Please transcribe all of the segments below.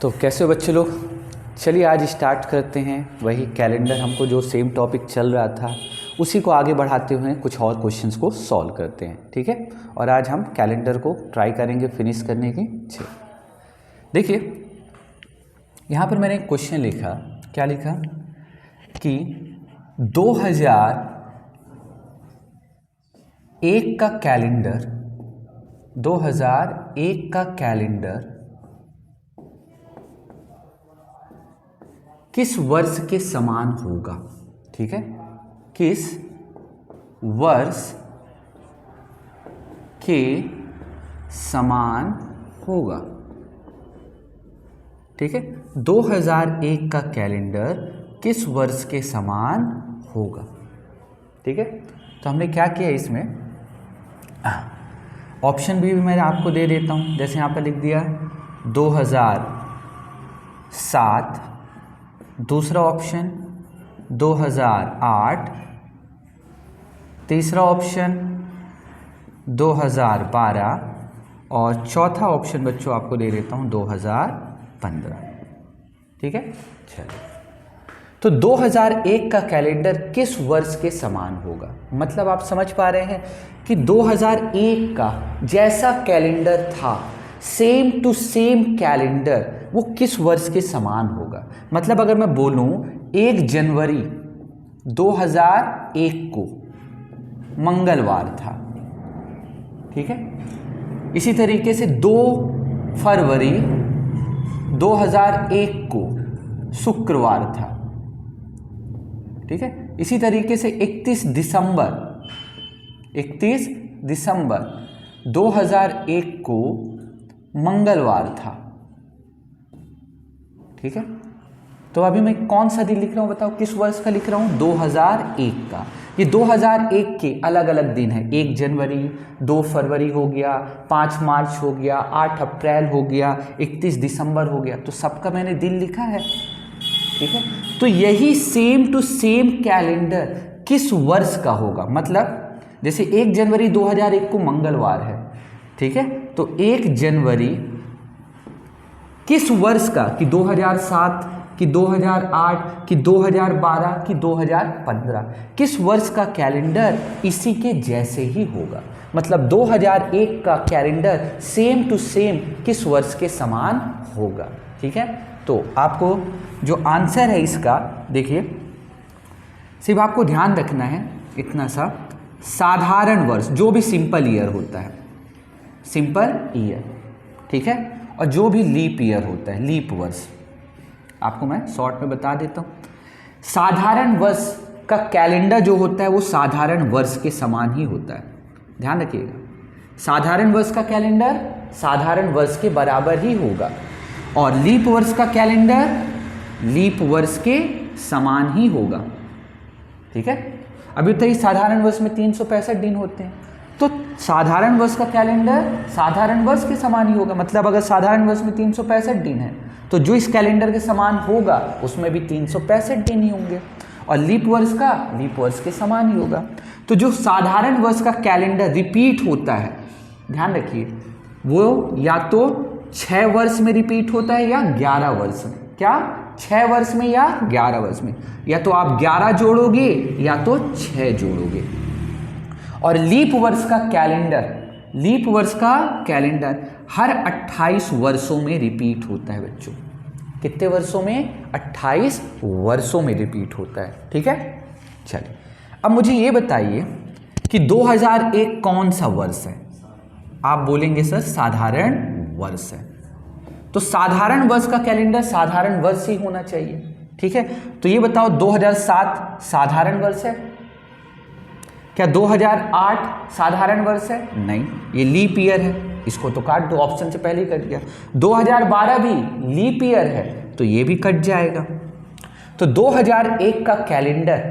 तो कैसे हो बच्चे लोग। चलिए आज स्टार्ट करते हैं वही कैलेंडर, हमको जो सेम टॉपिक चल रहा था उसी को आगे बढ़ाते हुए कुछ और क्वेश्चंस को सॉल्व करते हैं, ठीक है। और आज हम कैलेंडर को ट्राई करेंगे फिनिश करने की। देखिए यहाँ पर मैंने एक क्वेश्चन लिखा, क्या लिखा कि 2001 का कैलेंडर 2001 का कैलेंडर किस वर्ष के समान होगा, ठीक है। किस वर्ष के समान होगा, ठीक है। 2001 का कैलेंडर किस वर्ष के समान होगा, ठीक है। तो हमने क्या किया इसमें, ऑप्शन भी मैं आपको दे देता हूं। जैसे यहाँ पर लिख दिया 2007, दूसरा ऑप्शन 2008, तीसरा ऑप्शन 2012 और चौथा ऑप्शन बच्चों आपको दे देता हूं 2015, ठीक है। चलिए, तो 2001 का कैलेंडर किस वर्ष के समान होगा, मतलब आप समझ पा रहे हैं कि 2001 का जैसा कैलेंडर था सेम टू सेम कैलेंडर वो किस वर्ष के समान होगा। मतलब अगर मैं बोलूं 1 जनवरी 2001 को मंगलवार था, ठीक है। इसी तरीके से 2 फरवरी 2001 को शुक्रवार था, ठीक है। इसी तरीके से 31 दिसंबर 2001 को मंगलवार था, ठीक है। तो अभी मैं कौन सा दिन लिख रहा हूं बताओ, किस वर्ष का लिख रहा हूं, 2001 का। ये 2001 के अलग अलग दिन है, 1 जनवरी 2 फरवरी हो गया, 5 मार्च हो गया, 8 अप्रैल हो गया, 31 दिसंबर हो गया, तो सबका मैंने दिन लिखा है, ठीक है। तो यही सेम टू सेम कैलेंडर किस वर्ष का होगा, मतलब जैसे 1 जनवरी 2001 को मंगलवार है, ठीक है। तो 1 जनवरी किस वर्ष का, कि 2007 कि 2008 कि 2012 कि 2015, किस वर्ष का कैलेंडर इसी के जैसे ही होगा। मतलब 2001 का कैलेंडर सेम टू सेम किस वर्ष के समान होगा, ठीक है। तो आपको जो आंसर है इसका, देखिए सिर्फ आपको ध्यान रखना है इतना सा, साधारण वर्ष जो भी सिंपल ईयर होता है, सिंपल ईयर, ठीक है, और जो भी लीप ईयर होता है, लीप वर्ष, आपको मैं शॉर्ट में बता देता हूं। साधारण वर्ष का कैलेंडर जो होता है वो साधारण वर्ष के समान ही होता है, ध्यान रखिएगा। साधारण वर्ष का कैलेंडर साधारण वर्ष के बराबर ही होगा और लीप वर्ष का कैलेंडर लीप वर्ष के समान ही होगा, ठीक है। अभी तो इस साधारण वर्ष में 365 दिन होते हैं, तो साधारण वर्ष का कैलेंडर साधारण वर्ष के समान ही होगा। मतलब अगर साधारण वर्ष में 365 दिन है तो जो इस कैलेंडर के समान होगा उसमें भी 365 दिन ही होंगे, और लीप वर्ष का लीप वर्ष के समान ही होगा। तो जो साधारण वर्ष का कैलेंडर रिपीट होता है, ध्यान रखिए, वो या तो 6 वर्ष में रिपीट होता है या 11 वर्ष में, क्या 6 वर्ष में या 11 वर्ष में, या तो आप 11 जोड़ोगे या तो 6 जोड़ोगे। और लीप वर्ष का कैलेंडर हर 28 वर्षों में रिपीट होता है बच्चों। कितने वर्षों में, 28 वर्षों में रिपीट होता है, ठीक है। चलिए अब मुझे ये बताइए कि 2001 कौन सा वर्ष है। आप बोलेंगे सर साधारण वर्ष है, तो साधारण वर्ष का कैलेंडर साधारण वर्ष ही होना चाहिए, ठीक है। तो ये बताओ 2007 साधारण वर्ष है क्या, 2008 साधारण वर्ष है, नहीं, ये लीप ईयर है, इसको तो काट दो, ऑप्शन से पहले ही कट गया। 2012 भी लीप ईयर है तो ये भी कट जाएगा। तो 2001 का कैलेंडर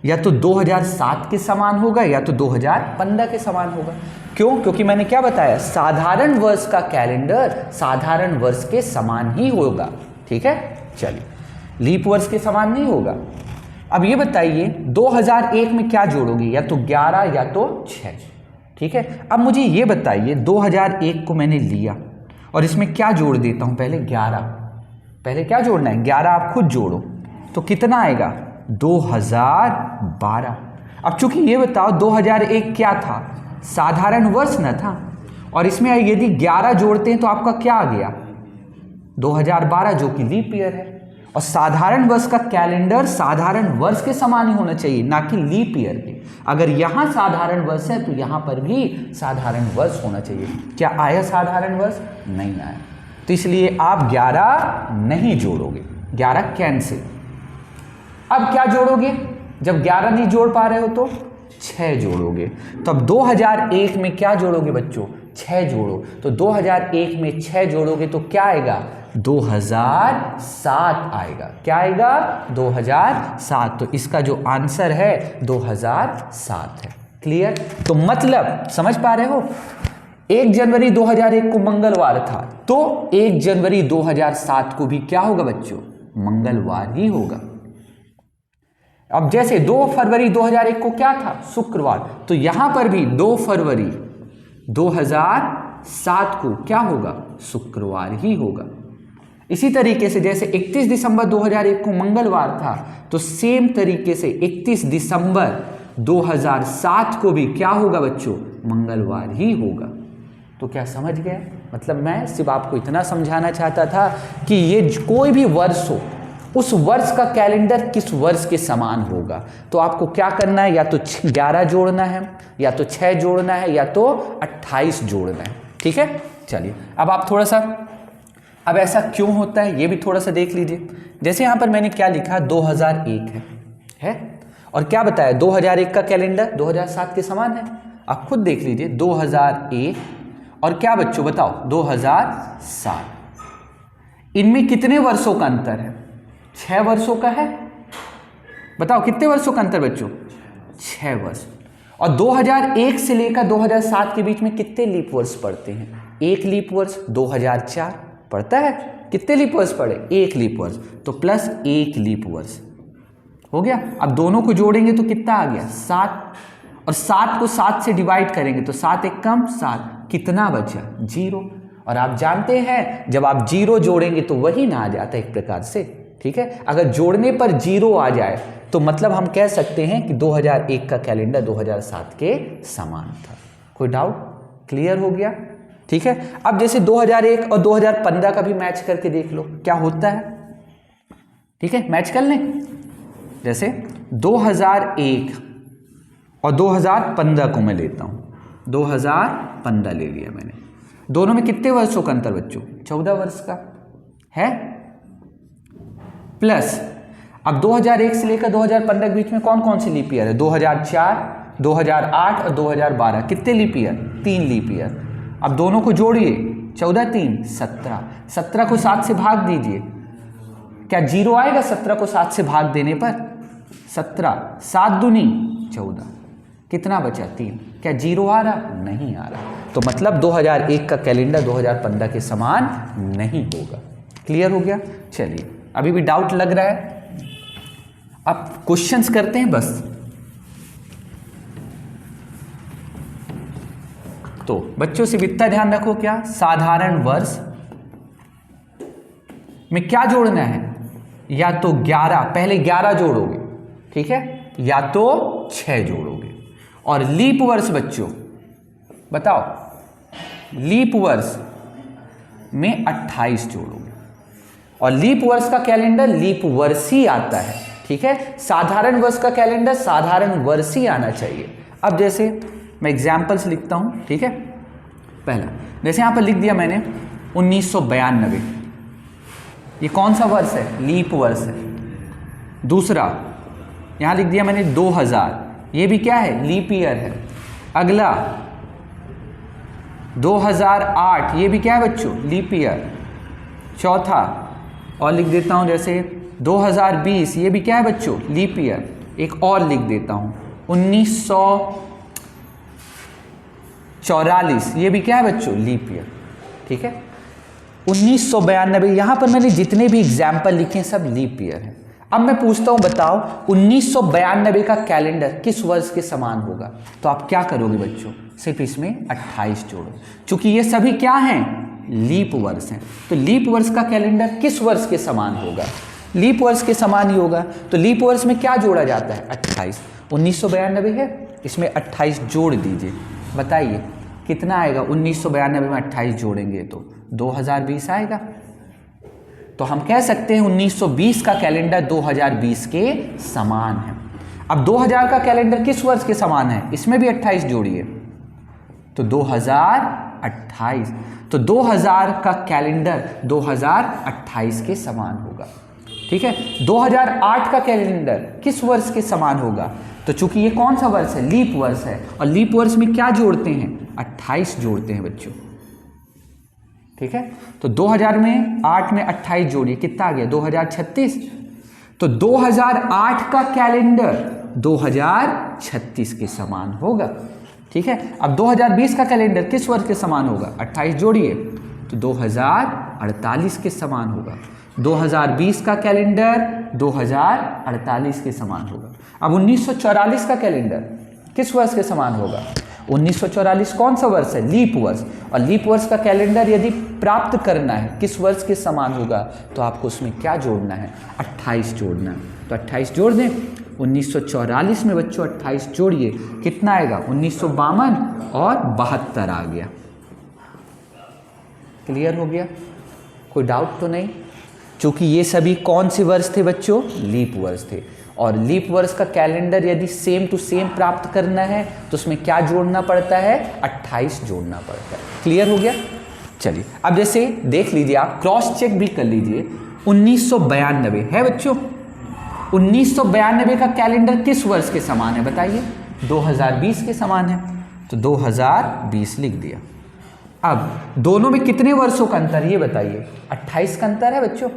या तो 2007 के समान होगा या तो 2015 के समान होगा। क्यों, क्योंकि मैंने क्या बताया, साधारण वर्ष का कैलेंडर साधारण वर्ष के समान ही होगा, ठीक है। चलिए, लीप वर्ष के समान नहीं होगा। अब ये बताइए 2001 में क्या जोड़ोगे, या तो 11 या तो 6, ठीक है। अब मुझे ये बताइए 2001 को मैंने लिया और इसमें क्या जोड़ देता हूं, पहले 11, पहले क्या जोड़ना है, 11 आप खुद जोड़ो तो कितना आएगा 2012। अब चूंकि ये बताओ 2001 क्या था, साधारण वर्ष न था, और इसमें यदि 11 जोड़ते हैं तो आपका क्या आ गया 2012 जो कि लीप ईयर है। और साधारण वर्ष का कैलेंडर साधारण वर्ष के समान ही होना चाहिए, ना कि लीप ईयर के। अगर यहाँ साधारण वर्ष है तो यहाँ पर भी साधारण वर्ष होना चाहिए। क्या आया साधारण वर्ष? नहीं आया, तो इसलिए आप 11 नहीं जोड़ोगे, 11 कैंसिल। अब क्या जोड़ोगे, जब 11 नहीं जोड़ पा रहे हो तो 6 जोड़ोगे। तो अब 2001 में क्या जोड़ोगे बच्चों, 6 जोड़ो। तो 2001 में 6 जोड़ोगे तो क्या आएगा 2007 आएगा। क्या आएगा 2007। तो इसका जो आंसर है 2007 है। क्लियर? तो मतलब समझ पा रहे हो, 1 जनवरी 2001 को मंगलवार था, तो 1 जनवरी 2007 को भी क्या होगा बच्चों, मंगलवार ही होगा। अब जैसे 2 फरवरी 2001 को क्या था, शुक्रवार, तो यहां पर भी 2 फरवरी 2007 को क्या होगा, शुक्रवार ही होगा। इसी तरीके से जैसे 31 दिसंबर 2001 को मंगलवार था, तो सेम तरीके से 31 दिसंबर 2007 को भी क्या होगा बच्चों, मंगलवार ही होगा। तो क्या समझ गए? मतलब मैं सिर्फ आपको इतना समझाना चाहता था कि ये कोई भी वर्ष हो, उस वर्ष का कैलेंडर किस वर्ष के समान होगा। तो आपको क्या करना है, या तो 11 जोड़ना है, या तो 6 जोड़ना है, या तो 28 जोड़ना है। ठीक है, चलिए अब आप थोड़ा सा, अब ऐसा क्यों होता है ये भी थोड़ा सा देख लीजिए। जैसे यहाँ पर मैंने क्या लिखा, 2001 है और क्या बताया 2001 का कैलेंडर 2007 के समान है। आप खुद देख लीजिए 2001 और क्या बच्चों बताओ 2007, इनमें कितने वर्षों का अंतर है, 6 वर्षों का है। बताओ कितने वर्षों का अंतर बच्चों, 6 वर्ष। और 2001 से लेकर 2007 के बीच में कितने लीप वर्ष पड़ते हैं, 1 लीप वर्ष। 2004 पड़ता है, कितने लीप वर्ष पड़े, 1 लीप वर्ष, तो प्लस 1 लीप वर्ष हो गया। अब दोनों को जोड़ेंगे तो कितना आ गया 7, और 7 को 7 से डिवाइड करेंगे तो 7 एक कम 7, कितना बचा 0। और आप जानते हैं जब आप 0 जोड़ेंगे तो वही ना आ जाता एक प्रकार से। ठीक है, अगर जोड़ने पर 0 आ जाए तो मतलब हम कह सकते हैं कि 2001 का कैलेंडर 2007 के समान था। कोई डाउट? क्लियर हो गया? ठीक है, अब जैसे 2001 और 2015 का भी मैच करके देख लो क्या होता है। ठीक है, मैच कर लें। जैसे 2001 और 2015 को मैं लेता हूं, 2015 ले लिया मैंने। दोनों में कितने वर्षों का अंतर बच्चों, 14 वर्ष का है। प्लस अब 2001 से लेकर 2015 के बीच में कौन कौन सी लीप ईयर है, 2004, 2008 और 2012। कितने लीप ईयर, 3 लीप ईयर। अब दोनों को जोड़िए, 14 3 17, 17 को 7 से भाग दीजिए, क्या 0 आएगा 17 को 7 से भाग देने पर, 17, 7 दूनी 14, कितना बचा 3, क्या 0 आ रहा, नहीं आ रहा। तो मतलब 2001 का कैलेंडर 2015 के समान नहीं होगा। क्लियर हो गया? चलिए अभी भी डाउट लग रहा है, अब क्वेश्चंस करते हैं बस। तो बच्चों से इतना ध्यान रखो, क्या साधारण वर्ष में क्या जोड़ना है, या तो 11, पहले 11 जोड़ोगे, ठीक है, या तो 6 जोड़ोगे। और लीप वर्ष बच्चों बताओ, लीप वर्ष में 28 जोड़ोगे। और लीप वर्ष का कैलेंडर लीप वर्ष ही आता है। ठीक है, साधारण वर्ष का कैलेंडर साधारण वर्ष ही आना चाहिए। अब जैसे मैं एग्जाम्पल्स लिखता हूं, ठीक है। पहला जैसे यहां पर लिख दिया मैंने 1992, ये कौन सा वर्ष है, लीप वर्ष है। दूसरा यहां लिख दिया मैंने 2000, ये भी क्या है, लीप ईयर है। अगला 2008, ये भी क्या है बच्चों, लीप ईयर। चौथा और लिख देता हूं जैसे 2020, ये भी क्या है बच्चों, लीप ईयर। एक और लिख देता हूं 1944, ये भी क्या है बच्चों, लीप ईयर। ठीक है, 1992, यहां पर मैंने जितने भी एग्जाम्पल लिखे सब लीप ईयर है। अब मैं पूछता हूं, बताओ 1992 का कैलेंडर किस वर्ष के समान होगा। तो आप क्या करोगे बच्चों, सिर्फ इसमें 28 जोड़ो, क्योंकि ये सभी क्या हैं, लीप वर्ष हैं। तो लीप वर्ष का कैलेंडर किस वर्ष के समान होगा? लीप वर्ष के समान ही होगा। तो लीप वर्ष में क्या जोड़ा जाता है? 28। 1992 है, इसमें 28 जोड़ दीजिए, बताइए कितना आएगा? 1992 में 28 जोड़ेंगे तो 2020 आएगा। तो हम कह सकते हैं 1920 का कैलेंडर 2020 के समान है। अब 2000 का कैलेंडर किस वर्ष के समान है? इसमें भी 28 जोड़िए तो 2028। तो 2000 का कैलेंडर 2028 के समान होगा। ठीक है। 2008 का कैलेंडर किस वर्ष के समान होगा? तो चूंकि ये कौन सा वर्ष है? लीप वर्ष है। और लीप वर्ष में क्या जोड़ते हैं? 28 जोड़ते हैं बच्चों। ठीक है। तो 2000 में 8 में 28 जोड़िए, कितना आ गया? 2036। तो 2008 का कैलेंडर 2036 के समान होगा। ठीक है। अब 2020 का कैलेंडर किस वर्ष के समान होगा? 28 जोड़िए तो 2048 के समान होगा। 2020 का कैलेंडर 2048 के समान होगा। अब 1944 का कैलेंडर किस वर्ष के समान होगा? 1944 कौन सा वर्ष है? लीप वर्ष। और लीप वर्ष का कैलेंडर यदि प्राप्त करना है किस वर्ष के समान होगा, तो आपको उसमें क्या जोड़ना है? 28 जोड़ना है। तो 28 जोड़ दें। 1944 में बच्चों 28 जोड़िए, कितना आएगा? 1952 और 72 आ गया। क्लियर हो गया? कोई डाउट तो नहीं? चूंकि ये सभी कौन से वर्ष थे बच्चों? लीप वर्ष थे। और लीप वर्ष का कैलेंडर यदि सेम टू सेम प्राप्त करना है तो उसमें क्या जोड़ना पड़ता है? 28 जोड़ना पड़ता है। क्लियर हो गया? चलिए अब जैसे देख लीजिए, आप क्रॉस चेक भी कर लीजिए। 1992 है बच्चों। 1992 का कैलेंडर किस वर्ष के समान है? बताइए। 2020 के समान है। तो 2020 लिख दिया। अब दोनों में कितने वर्षों का अंतर ये बताइए? 28 का अंतर है बच्चों।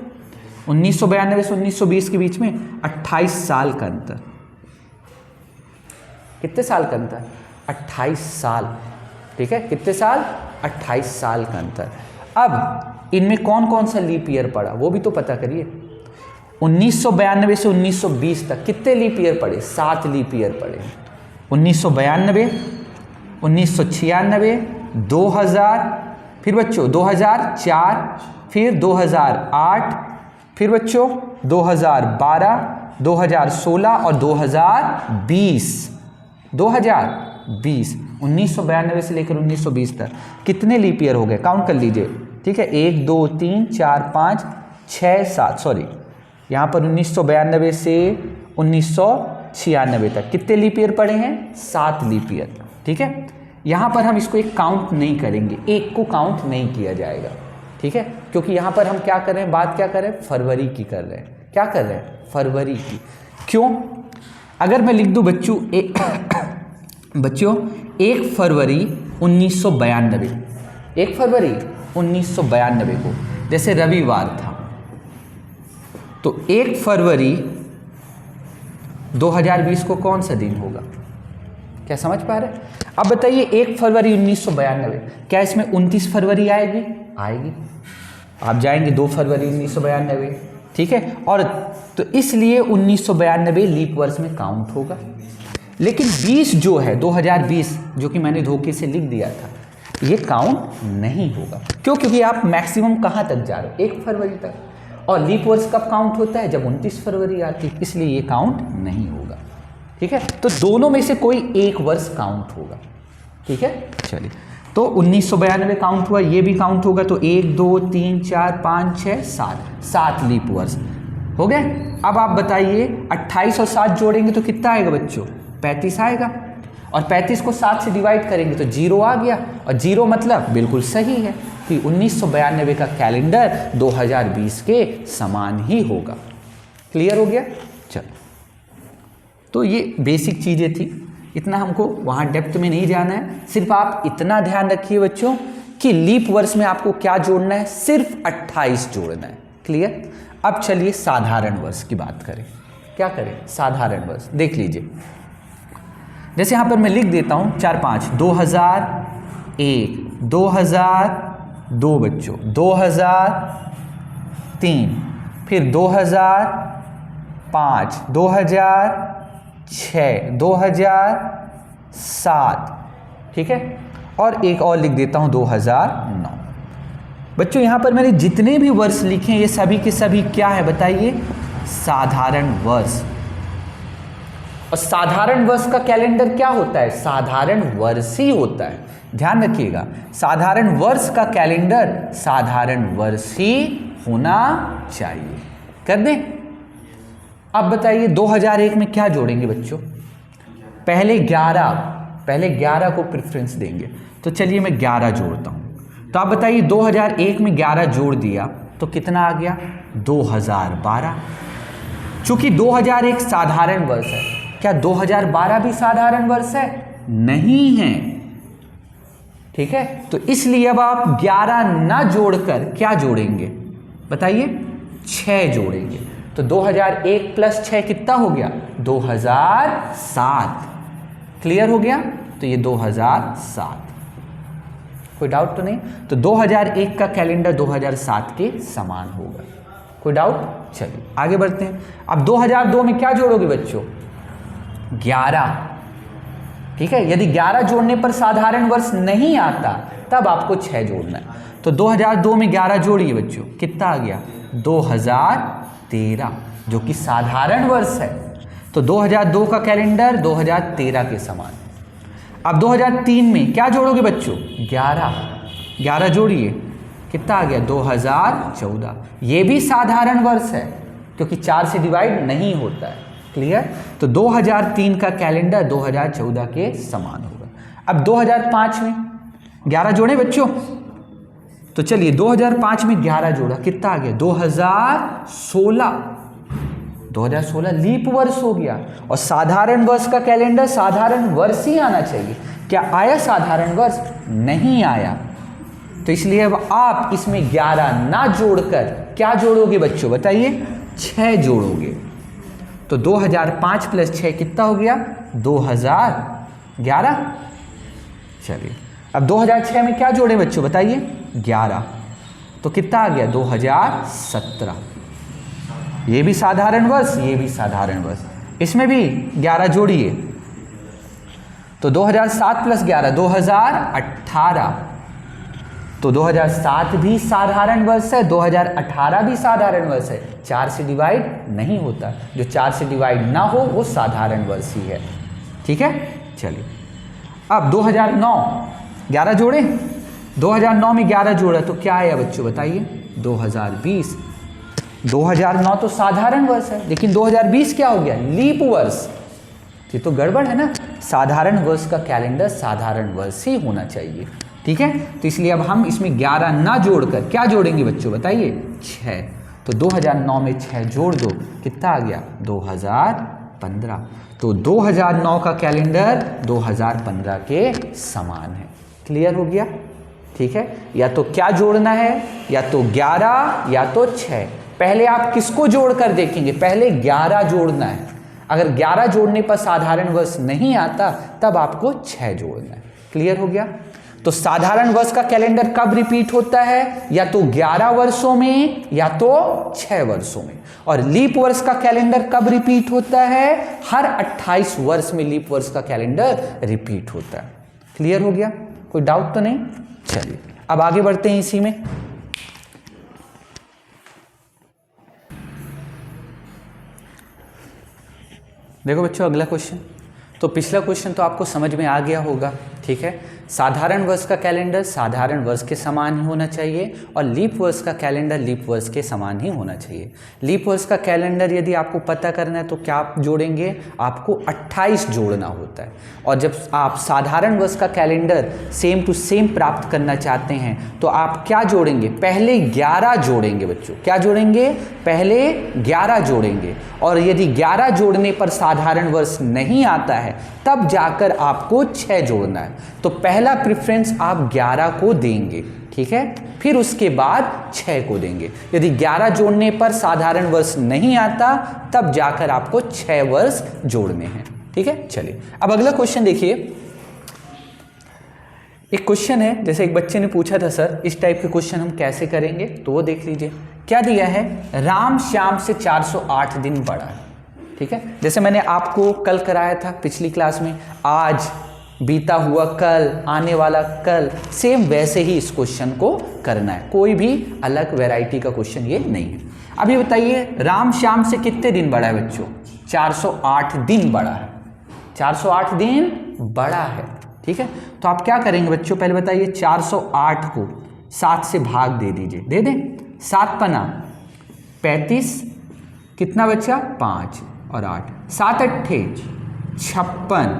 1992 से 1920 के बीच में 28 साल का अंतर। कितने साल का अंतर? 28 साल। ठीक है। कितने साल? 28 साल का अंतर। अब इनमें कौन कौन सा लीप ईयर पड़ा वो भी तो पता करिए। 1992 से 1920 तक कितने लीप ईयर पड़े? 7 लीप ईयर पड़े। 1992, 1996, 2000, फिर बच्चों 2004, फिर 2008, फिर बच्चों 2012, 2016 और 2020। 2020 1992 से लेकर 1920 तक कितने लीप ईयर हो गए? काउंट कर लीजिए। ठीक है। 1 2 3 4 5 6 7, सॉरी यहाँ पर 1992 से 1996 तक कितने लीप ईयर पड़े हैं? 7 लीप ईयर। ठीक है। यहाँ पर हम इसको एक काउंट नहीं करेंगे, एक को काउंट नहीं किया जाएगा। ठीक है। क्योंकि यहाँ पर हम क्या कर रहे हैं? बात क्या कर रहे हैं? फरवरी की कर रहे हैं। क्या कर रहे हैं? फरवरी की। क्यों? अगर मैं लिख दूं बच्चों 1 फरवरी 1992, 1 फरवरी 1992 को जैसे रविवार था, तो 1 फरवरी 2020 को कौन सा दिन होगा? क्या समझ पा रहे हैं? अब बताइए 1 फरवरी 1992, क्या इसमें 29 फरवरी आएगी? आएगी। आप जाएंगे 2 फरवरी 1992। ठीक है। और तो इसलिए 1992 लीप वर्ष में काउंट होगा। लेकिन 20 जो है 2020, जो कि मैंने धोखे से लिख दिया था, ये काउंट नहीं होगा। क्यों? क्योंकि आप मैक्सिमम कहाँ तक जा रहे हो? 1 फरवरी तक। और लीप वर्ष कब काउंट होता है? जब 29 फरवरी आती है, इसलिए ये काउंट नहीं होगा। ठीक है। तो दोनों में से कोई एक वर्ष काउंट होगा। ठीक है। चलिए, तो 1992 काउंट हुआ, ये भी काउंट होगा। तो 1 2 3 4 5 6 7 लीप वर्ष हो गए। अब आप बताइए 28 और 7 जोड़ेंगे तो कितना आएगा बच्चों? 35 आएगा। और 35 को 7 से डिवाइड करेंगे तो 0 आ गया। और 0 मतलब बिल्कुल सही है कि 1992 का कैलेंडर 2020 के समान ही होगा। क्लियर हो गया? चलो, तो ये बेसिक चीज़ें थी, इतना हमको वहाँ डेप्थ में नहीं जाना है। सिर्फ आप इतना ध्यान रखिए बच्चों कि लीप वर्ष में आपको क्या जोड़ना है? सिर्फ 28 जोड़ना है। क्लियर? अब चलिए साधारण वर्ष की बात करें। क्या करें? साधारण वर्ष देख लीजिए। जैसे यहाँ पर मैं लिख देता हूँ 4 5, 2001, 2002 बच्चों, 2003, फिर 2005, 2006, 2007। ठीक है। और एक और लिख देता हूँ 2009। बच्चों यहाँ पर मैंने जितने भी वर्ष लिखे ये सभी के सभी क्या है बताइए, साधारण वर्ष। और साधारण वर्ष का कैलेंडर क्या होता है, साधारण वर्ष ही होता है, ध्यान रखिएगा। साधारण वर्ष का कैलेंडर साधारण वर्ष ही होना चाहिए। कर दें। अब बताइए 2001 में क्या जोड़ेंगे बच्चों, पहले 11 को प्रेफरेंस देंगे, तो चलिए मैं 11 जोड़ता हूं। तो आप बताइए 2001 में 11 जोड़ दिया तो कितना आ गया, 2012। चूंकि 2001 साधारण वर्ष है, क्या 2012 भी साधारण वर्ष है, नहीं है, ठीक है। तो इसलिए अब आप 11 ना जोड़कर क्या जोड़ेंगे बताइए, 6 जोड़ेंगे। तो 2001 प्लस 6 कितना हो गया, 2007। क्लियर हो गया, तो ये 2007, कोई डाउट तो नहीं। तो 2001 का कैलेंडर 2007 के समान होगा, कोई डाउट। चलिए आगे बढ़ते हैं। अब 2002 में क्या जोड़ोगे बच्चों, 11, ठीक है। यदि 11 जोड़ने पर साधारण वर्ष नहीं आता तब आपको 6 जोड़ना है। तो 2002 में 11 जोड़िए बच्चों, कितना आ गया, 2013, जो कि साधारण वर्ष है। तो 2002 का कैलेंडर 2013 के समान। अब 2003 में क्या जोड़ोगे बच्चों, 11 जोड़िए, कितना आ गया, 2014। ये भी साधारण वर्ष है क्योंकि 4 से डिवाइड नहीं होता है। क्लियर। तो 2003 का कैलेंडर 2014 के समान होगा। अब 2005 में 11 जोड़े बच्चों, तो चलिए 2005 में 11 जोड़ा, कितना आ गया, 2016 लीप वर्ष हो गया। और साधारण वर्ष का कैलेंडर साधारण वर्ष ही आना चाहिए। क्या आया साधारण वर्ष, नहीं आया। तो इसलिए अब आप इसमें 11 ना जोड़कर क्या जोड़ोगे बच्चों बताइए, 6 जोड़ोगे। तो 2005 प्लस 6 कितना हो गया, 2011। चलिए अब 2006 में क्या जोड़े बच्चों बताइए, 11, तो कितना आ गया, 2017। ये भी साधारण वर्ष, ये भी साधारण वर्ष, इसमें भी 11 जोड़िए। तो 2007 प्लस 11 2018। तो 2007 भी साधारण वर्ष है, 2018 भी साधारण वर्ष है। 4 से डिवाइड नहीं होता, जो 4 से डिवाइड ना हो वो साधारण वर्ष ही है, ठीक है। चलिए अब 2009 11 जोड़े, 2009 में 11 जोड़ा तो क्या आया बच्चों बताइए, 2020। 2009 तो साधारण वर्ष है, लेकिन 2020 क्या हो गया, लीप वर्ष। ये तो गड़बड़ है ना, साधारण वर्ष का कैलेंडर साधारण वर्ष ही होना चाहिए, ठीक है। तो इसलिए अब हम इसमें 11 ना जोड़कर क्या जोड़ेंगे बच्चों बताइए, 6। तो 2009 में 6 जोड़ दो, कितना आ गया, 2015। तो 2009 का कैलेंडर 2015 के समान है। क्लियर हो गया, ठीक है। या तो क्या जोड़ना है, या तो 11 या तो 6। पहले आप किसको जोड़कर देखेंगे, पहले 11 जोड़ना है। अगर 11 जोड़ने पर साधारण वर्ष नहीं आता तब आपको 6 जोड़ना है। क्लियर हो गया। तो साधारण वर्ष का कैलेंडर कब रिपीट होता है, या तो 11 वर्षों में या तो 6 वर्षों में। और लीप वर्ष का कैलेंडर कब रिपीट होता है, हर 28 वर्ष में लीप वर्ष का कैलेंडर रिपीट होता है। क्लियर हो गया, कोई डाउट तो नहीं। चलिए अब आगे बढ़ते हैं इसी में। देखो बच्चों अगला क्वेश्चन, तो पिछला क्वेश्चन तो आपको समझ में आ गया होगा, ठीक है। साधारण वर्ष का कैलेंडर साधारण वर्ष के समान ही होना चाहिए और लीप वर्ष का कैलेंडर लीप वर्ष के समान ही होना चाहिए। लीप वर्ष का कैलेंडर यदि आपको पता करना है तो क्या आप जोड़ेंगे, आपको 28 जोड़ना होता है। और जब आप साधारण वर्ष का कैलेंडर सेम टू सेम प्राप्त करना चाहते हैं तो आप क्या जोड़ेंगे, पहले 11 जोड़ेंगे बच्चों। क्या जोड़ेंगे, पहले 11 जोड़ेंगे। और यदि 11 जोड़ने पर साधारण वर्ष नहीं आता है तब जाकर आपको 6 जोड़ना है। तो पहला प्रेफरेंस आप 11 को देंगे, ठीक है, फिर उसके बाद 6 को देंगे। यदि 11 जोड़ने पर साधारण वर्ष नहीं आता तब जाकर आपको 6 वर्ष जोड़ने हैं, ठीक है। चलिए अब अगला क्वेश्चन देखिए। एक क्वेश्चन है, जैसे एक बच्चे ने पूछा था सर इस टाइप के क्वेश्चन हम कैसे करेंगे, तो वो देख लीजिए। क्या दिया है, राम श्याम से 408 दिन बड़ा है, ठीक है। जैसे मैंने आपको कल कराया था पिछली क्लास में, आज बीता हुआ कल, आने वाला कल, सेम वैसे ही इस क्वेश्चन को करना है, कोई भी अलग वैरायटी का क्वेश्चन ये नहीं है। अब ये बताइए राम श्याम से कितने दिन बड़ा है बच्चों? 408 दिन बड़ा है, 408 दिन बड़ा है। ठीक है, तो आप क्या करेंगे बच्चों, पहले बताइए 408 को 7 से भाग दे दीजिए, दे दें। 7 पना 35, कितना बचा? 5 और 8, 7 अट्ठे 56,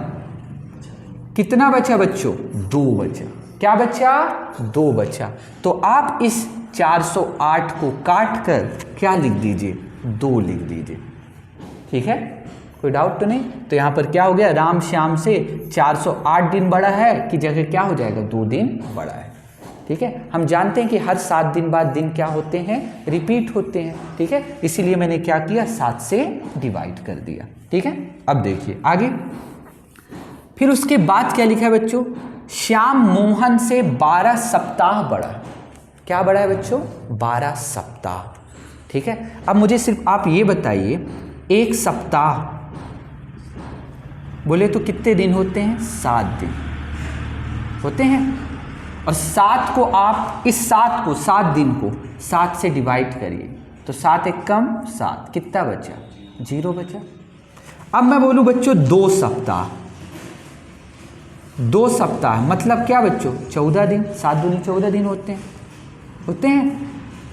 कितना बचा बच्चों? 2 बचा। क्या बचा? 2 बचा। तो आप इस 408 को काट कर क्या लिख दीजिए? 2 लिख दीजिए। ठीक है, कोई डाउट तो नहीं? तो यहाँ पर क्या हो गया, राम श्याम से 408 दिन बड़ा है की जगह क्या हो जाएगा? 2 दिन बड़ा है। ठीक है, हम जानते हैं कि हर 7 दिन बाद दिन क्या होते हैं? रिपीट होते हैं। ठीक है, इसीलिए मैंने क्या किया? 7 से डिवाइड कर दिया। ठीक है, अब देखिए आगे, फिर उसके बाद क्या लिखा है बच्चों? श्याम मोहन से 12 सप्ताह बड़ा है। क्या बड़ा है बच्चों? 12 सप्ताह। ठीक है, अब मुझे सिर्फ आप ये बताइए, एक सप्ताह बोले तो कितने दिन होते हैं? 7 दिन होते हैं। और 7 को आप इस 7 को 7 दिन को 7 से डिवाइड करिए तो 7 एक कम 7, कितना बचा? 0 बचा। अब मैं बोलूं बच्चों 2 सप्ताह, 2 सप्ताह मतलब क्या बच्चों? 14 दिन, 7 दूनी 14 दिन होते हैं।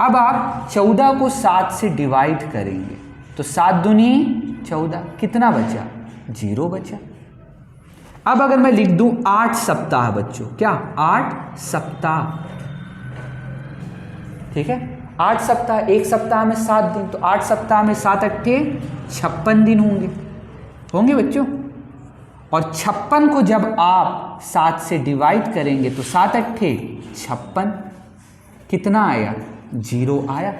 अब आप 14 को 7 से डिवाइड करेंगे तो 7 दूनी 14, कितना बचा? 0 बचा। अब अगर मैं लिख दूं 8 सप्ताह बच्चों, क्या? 8 सप्ताह। ठीक है, 8 सप्ताह, एक सप्ताह में 7 दिन, तो 8 सप्ताह में 7 अट्ठे 56 दिन होंगे बच्चों। और 56 को जब आप 7 से डिवाइड करेंगे तो 7 अट्ठे 56, कितना आया? 0 आया।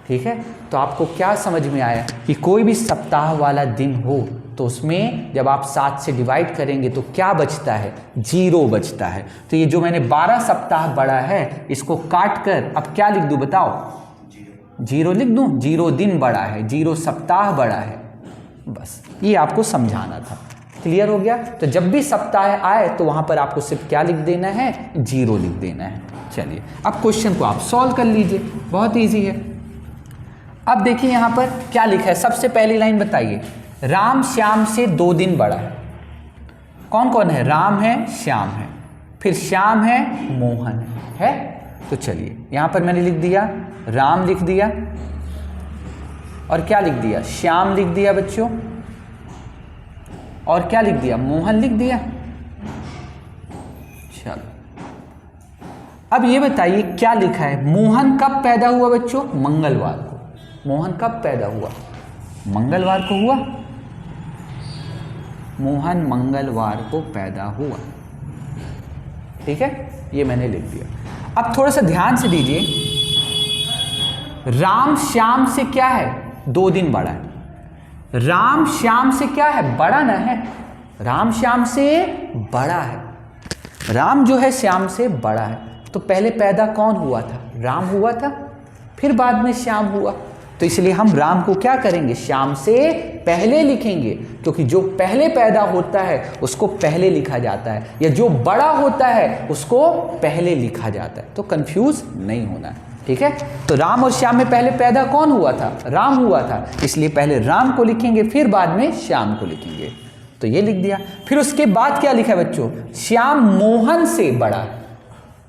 ठीक है, तो आपको क्या समझ में आया कि कोई भी सप्ताह वाला दिन हो तो उसमें जब आप 7 से डिवाइड करेंगे तो क्या बचता है? 0 बचता है। तो ये जो मैंने 12 सप्ताह बड़ा है, इसको काट कर अब क्या लिख दूं बताओ? 0 लिख दूं। 0 दिन बड़ा है, 0 सप्ताह बड़ा है, बस ये आपको समझाना था। क्लियर हो गया? तो जब भी सप्ताह आए तो वहां पर आपको सिर्फ क्या लिख देना है? 0 लिख देना है। चलिए अब क्वेश्चन को आप सॉल्व कर लीजिए, बहुत ईजी है। अब देखिए यहां पर क्या लिखा है, सबसे पहली लाइन बताइए, राम श्याम से 2 दिन बड़ा है। कौन कौन है? राम है, श्याम है, फिर श्याम है, मोहन है। तो चलिए यहां पर मैंने लिख दिया, राम लिख दिया और क्या लिख दिया? श्याम लिख दिया बच्चों, और क्या लिख दिया? मोहन लिख दिया। चलो अब ये बताइए क्या लिखा है, मोहन कब पैदा हुआ बच्चों? मंगलवार को। मोहन कब पैदा हुआ? मंगलवार को हुआ। मोहन मंगलवार को पैदा हुआ। ठीक है, ये मैंने लिख दिया। अब थोड़ा सा ध्यान से दीजिए, राम श्याम से क्या है? 2 दिन बड़ा है। राम श्याम से क्या है? बड़ा ना है, राम श्याम से बड़ा है। राम जो है श्याम से बड़ा है, तो पहले पैदा कौन हुआ था? राम हुआ था, फिर बाद में श्याम हुआ। तो इसलिए हम राम को क्या करेंगे? श्याम से पहले लिखेंगे, क्योंकि जो पहले पैदा होता है उसको पहले लिखा जाता है, या जो बड़ा होता है उसको पहले लिखा जाता है। तो कंफ्यूज नहीं होना है। ठीक है, तो राम और श्याम में पहले पैदा कौन हुआ था? राम हुआ था, इसलिए पहले राम को लिखेंगे फिर बाद में श्याम को लिखेंगे। तो ये लिख दिया। फिर उसके बाद क्या लिखा है बच्चों? श्याम मोहन से बड़ा है।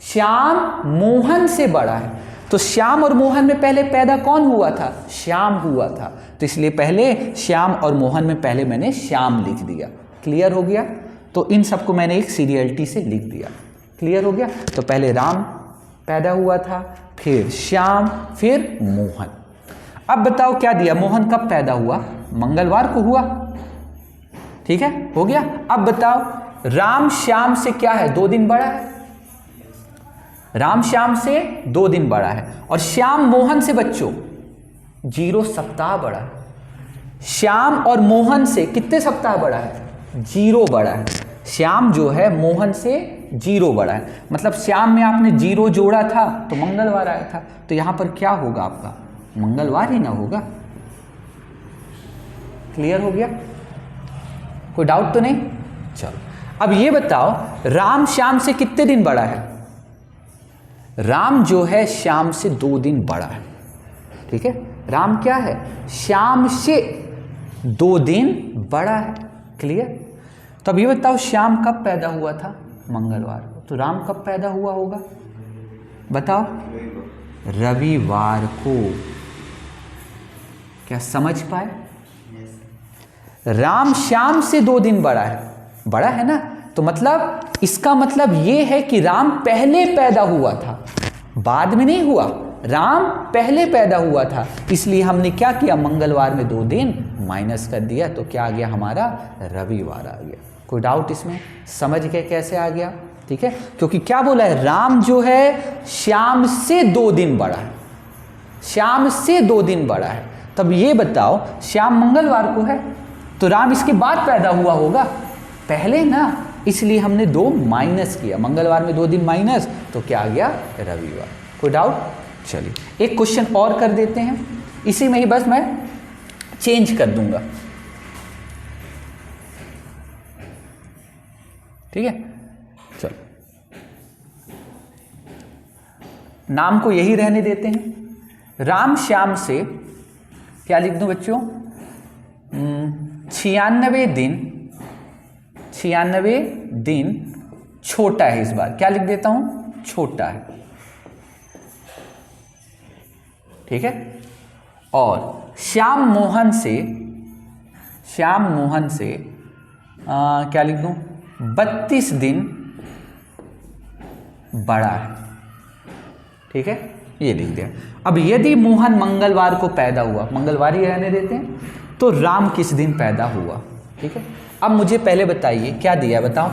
श्याम मोहन से बड़ा है, तो श्याम और मोहन में पहले पैदा कौन हुआ था? श्याम हुआ था, तो इसलिए पहले श्याम और मोहन में पहले मैंने श्याम लिख दिया। क्लियर हो गया? तो इन सबको मैंने एक सीरियलिटी से लिख दिया। क्लियर हो गया? तो पहले राम पैदा हुआ था, फिर श्याम, फिर मोहन। अब बताओ क्या दिया? मोहन कब पैदा हुआ? मंगलवार को हुआ। ठीक है, हो गया। अब बताओ राम श्याम से क्या है? 2 दिन बड़ा है। राम श्याम से 2 दिन बड़ा है, और श्याम मोहन से बच्चों 0 सप्ताह बड़ा है। श्याम और मोहन से कितने सप्ताह बड़ा है? 0 बड़ा है। श्याम जो है मोहन से 0 बड़ा है, मतलब श्याम में आपने 0 जोड़ा था तो मंगलवार आया था, तो यहां पर क्या होगा आपका? मंगलवार ही ना होगा। क्लियर हो गया? कोई डाउट तो नहीं? चलो अब ये बताओ राम श्याम से कितने दिन बड़ा है? राम जो है श्याम से 2 दिन बड़ा है, ठीक है। राम क्या है? श्याम से 2 दिन बड़ा है। क्लियर? तो अब ये बताओ श्याम कब पैदा हुआ था? मंगलवार को। तो राम कब पैदा हुआ होगा बताओ? रविवार को। क्या समझ पाए? राम श्याम से 2 दिन बड़ा है, बड़ा है ना। तो मतलब इसका मतलब ये है कि राम पहले पैदा हुआ था, बाद में नहीं हुआ। राम पहले पैदा हुआ था, इसलिए हमने क्या किया? मंगलवार में 2 दिन माइनस कर दिया, तो क्या आ गया हमारा? रविवार आ गया। कोई डाउट इसमें? समझ गए कैसे आ गया? ठीक है, क्योंकि क्या बोला है? राम जो है श्याम से 2 दिन बड़ा है, श्याम से 2 दिन बड़ा है। तब ये बताओ श्याम मंगलवार को है, तो राम इसके बाद पैदा हुआ होगा, पहले ना, इसलिए हमने 2 माइनस किया। मंगलवार में 2 दिन माइनस, तो क्या आ गया? रविवार। कोई डाउट? चलिए एक क्वेश्चन और कर देते हैं, इसी में ही बस मैं चेंज कर दूंगा, ठीक है। चलो नाम को यही रहने देते हैं। राम श्याम से क्या लिख दूं बच्चों? 96 दिन छोटा है। इस बार क्या लिख देता हूं? छोटा है, ठीक है। और श्याम मोहन से क्या लिख दूं? 32 दिन बड़ा है, ठीक है, ये लिख दिया। अब यदि मोहन मंगलवार को पैदा हुआ, मंगलवार ही रहने देते हैं, तो राम किस दिन पैदा हुआ? ठीक है। अब मुझे पहले बताइए क्या दिया है बताओ?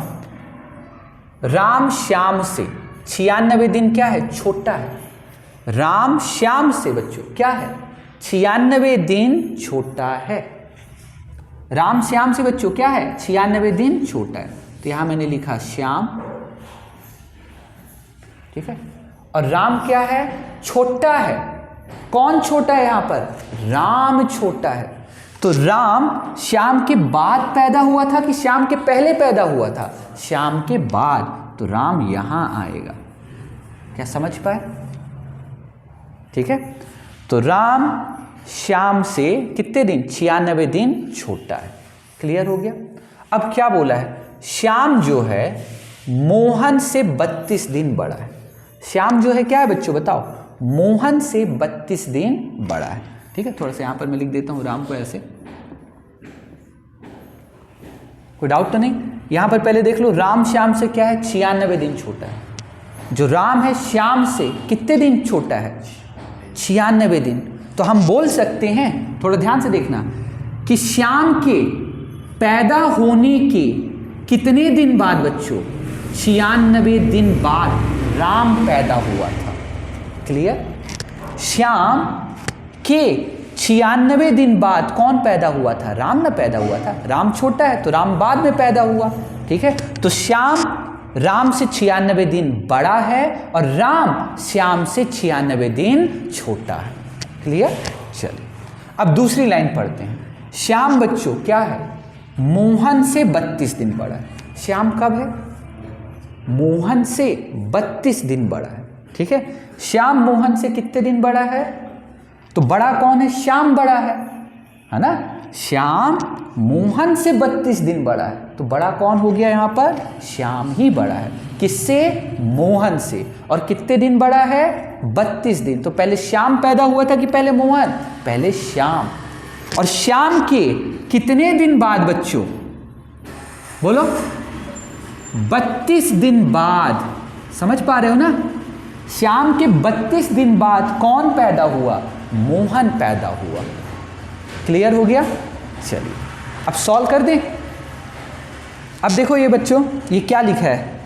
राम श्याम से 96 दिन क्या है? छोटा है। राम श्याम से बच्चों क्या है? 96 दिन छोटा है। राम श्याम से बच्चों क्या है? 96 दिन छोटा है। तो यहां मैंने लिखा श्याम, ठीक है। और राम क्या है? छोटा है। कौन छोटा है यहां पर? राम छोटा है। तो राम श्याम के बाद पैदा हुआ था कि श्याम के पहले पैदा हुआ था? श्याम के बाद, तो राम यहां आएगा। क्या समझ पाए? ठीक है। तो राम श्याम से कितने दिन? 96 दिन छोटा है। क्लियर हो गया? अब क्या बोला है? श्याम जो है मोहन से 32 दिन बड़ा है। श्याम जो है क्या है बच्चों बताओ? मोहन से 32 दिन बड़ा है, ठीक है। थोड़ा सा यहां पर मैं लिख देता हूं राम को ऐसे, कोई डाउट तो नहीं? यहां पर पहले देख लो, राम श्याम से क्या है? 96 दिन छोटा है। जो राम है श्याम से कितने दिन छोटा है? 96 दिन। तो हम बोल सकते हैं, थोड़ा ध्यान से देखना, कि श्याम के पैदा होने के कितने दिन बाद बच्चों? 96 दिन बाद राम पैदा हुआ था। क्लियर? श्याम के 96 दिन बाद कौन पैदा हुआ था? राम ना पैदा हुआ था। राम छोटा है तो राम बाद में पैदा हुआ, ठीक है। तो श्याम राम से 96 दिन बड़ा है और राम श्याम से 96 दिन छोटा है। क्लियर? चलिए अब दूसरी लाइन पढ़ते हैं। श्याम बच्चों क्या है? मोहन से 32 दिन बड़ा है। श्याम कब है? मोहन से 32 दिन बड़ा है, ठीक है। श्याम मोहन से कितने दिन बड़ा है? तो बड़ा कौन है? श्याम बड़ा है ना। श्याम मोहन से 32 दिन बड़ा है, तो बड़ा कौन हो गया यहां पर? श्याम ही बड़ा है। किससे? मोहन से। और कितने दिन बड़ा है? 32 दिन। तो पहले श्याम पैदा हुआ था कि पहले मोहन? पहले श्याम। और श्याम के कितने दिन बाद बच्चों? बोलो। 32 दिन बाद। समझ पा रहे हो ना? श्याम के 32 दिन बाद कौन पैदा हुआ? मोहन पैदा हुआ। क्लियर हो गया? चलिए अब सॉल्व कर दें। अब देखो ये बच्चों, ये क्या लिखा है?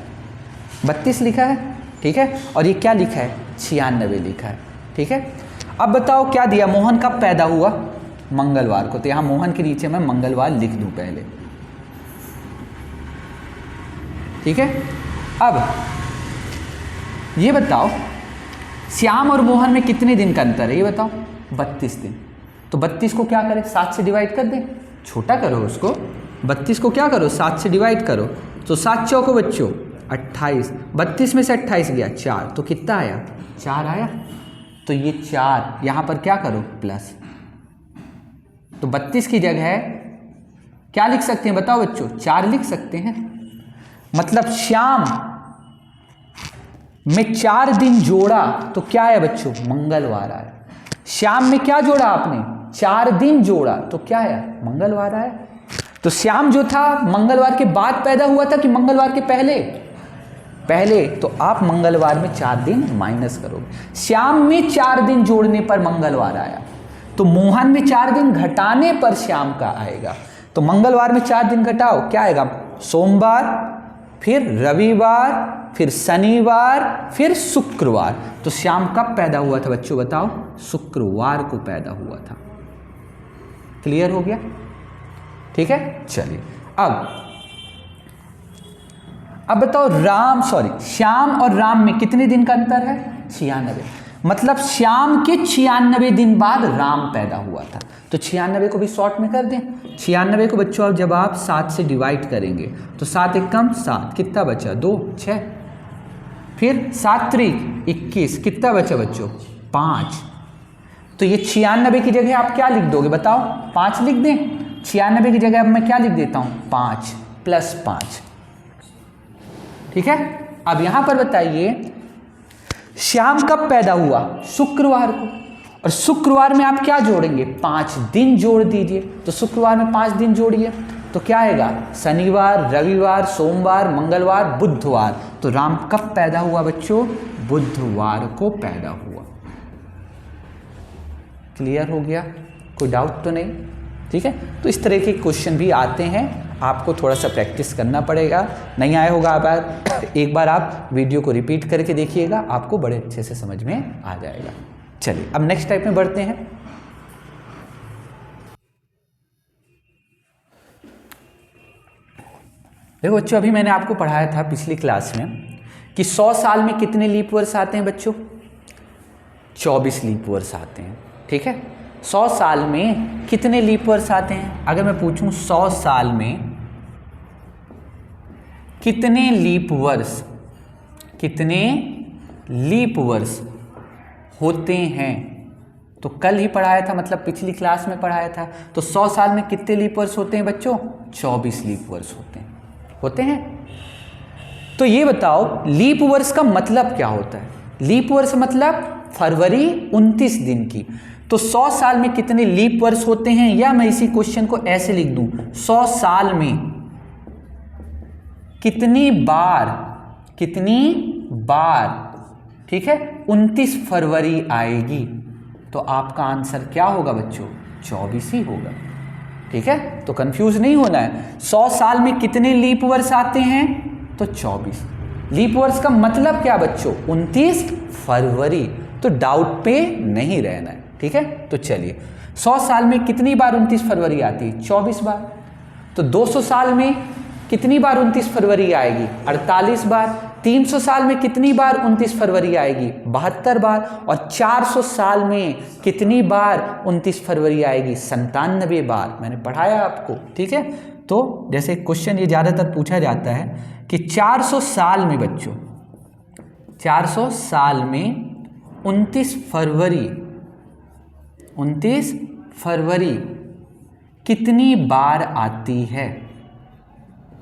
32 लिखा है, ठीक है। और ये क्या लिखा है? 96 लिखा है, ठीक है। अब बताओ क्या दिया? मोहन कब पैदा हुआ? मंगलवार को। तो यहां मोहन के नीचे मैं मंगलवार लिख दूं पहले, ठीक है। अब ये बताओ श्याम और मोहन में कितने दिन का अंतर है? ये बताओ। 32 दिन। तो 32 को क्या करें? 7 से डिवाइड कर दें। छोटा करो उसको। 32 को क्या करो? 7 से डिवाइड करो। तो 7 चौको बच्चों 28, 32 में से 28 गया 4, तो कितना आया 4 आया। तो ये 4 यहाँ पर क्या करो प्लस, तो 32 की जगह क्या लिख सकते हैं बताओ बच्चों, 4 लिख सकते हैं। मतलब श्याम में 4 दिन जोड़ा तो क्या है बच्चों, मंगलवार आया। श्याम में क्या जोड़ा आपने, 4 दिन जोड़ा तो क्या है, मंगलवार आया। तो श्याम जो था मंगलवार के बाद पैदा हुआ था कि मंगलवार के पहले, पहले, तो आप मंगलवार में 4 दिन माइनस करोगे। श्याम में 4 दिन जोड़ने पर मंगलवार आया, तो मोहन में 4 दिन घटाने पर श्याम का आएगा। तो मंगलवार में 4 दिन घटाओ क्या आएगा, सोमवार, फिर रविवार, फिर शनिवार, फिर शुक्रवार। तो श्याम कब पैदा हुआ था बच्चों बताओ, शुक्रवार को पैदा हुआ था। क्लियर हो गया, ठीक है। चलिए अब बताओ श्याम और राम में कितने दिन का अंतर है, 96। मतलब श्याम के 96 दिन बाद राम पैदा हुआ था। तो 96 को भी शॉर्ट में कर दें। 96 को बच्चों जब आप 7 से डिवाइड करेंगे तो 7 एकम 7, कितना बचा 2, 6, फिर 7 त्रिक 21, कितना बचा बच्चों 5। तो ये 96 की जगह आप क्या लिख दोगे बताओ, 5 लिख दें। 96 की जगह अब मैं क्या लिख देता हूँ, 5 + 5, ठीक है। अब यहां पर बताइए श्याम कब पैदा हुआ, शुक्रवार को, और शुक्रवार में आप क्या जोड़ेंगे, 5 दिन जोड़ दीजिए। तो शुक्रवार में 5 दिन जोड़िए तो क्या आएगा, शनिवार, रविवार, सोमवार, मंगलवार, बुधवार। तो राम कब पैदा हुआ बच्चों, बुधवार को पैदा हुआ। क्लियर हो गया, कोई डाउट तो नहीं, ठीक है। तो इस तरह के क्वेश्चन भी आते हैं, आपको थोड़ा सा प्रैक्टिस करना पड़ेगा। नहीं आया होगा एक बार आप वीडियो को रिपीट करके देखिएगा, आपको बड़े अच्छे से समझ में आ जाएगा। चलिए अब नेक्स्ट टाइप में बढ़ते हैं। देखो बच्चों, अभी मैंने आपको पढ़ाया था पिछली क्लास में कि 100 साल में कितने लीप वर्ष आते हैं बच्चों, 24 लीप वर्ष आते हैं, ठीक है। 100 साल में कितने लीप वर्ष आते हैं, अगर मैं पूछूं 100 साल में कितने लीप वर्ष होते हैं, तो कल ही पढ़ाया था, मतलब पिछली क्लास में पढ़ाया था। तो 100 साल में कितने लीप वर्ष होते हैं बच्चों, 24 लीप वर्ष होते हैं। तो ये बताओ लीप वर्ष का मतलब क्या होता है। लीप वर्ष मतलब फरवरी 29 दिन की। तो 100 साल में कितने लीप वर्ष होते हैं, या मैं इसी क्वेश्चन को ऐसे लिख दूं, 100 साल में कितनी बार, ठीक है, 29 फरवरी आएगी। तो आपका आंसर क्या होगा बच्चों, 24 ही होगा, ठीक है। तो कंफ्यूज नहीं होना है। 100 साल में कितने लीप वर्ष आते हैं, तो 24। लीप वर्ष का मतलब क्या बच्चों, 29 फरवरी। तो डाउट पे नहीं रहना है, ठीक है। तो चलिए 100 साल में कितनी बार 29 फरवरी आती है, 24 बार। तो 200 साल में कितनी बार 29 फरवरी आएगी, 48 बार। 300 साल में कितनी बार 29 फरवरी आएगी, 72 बार। और 400 साल में कितनी बार 29 फरवरी आएगी, 97 बार। मैंने पढ़ाया आपको, ठीक है। तो जैसे क्वेश्चन ये ज़्यादातर पूछा जाता है कि 400 साल में बच्चों, 400 साल में 29 फरवरी कितनी बार आती है।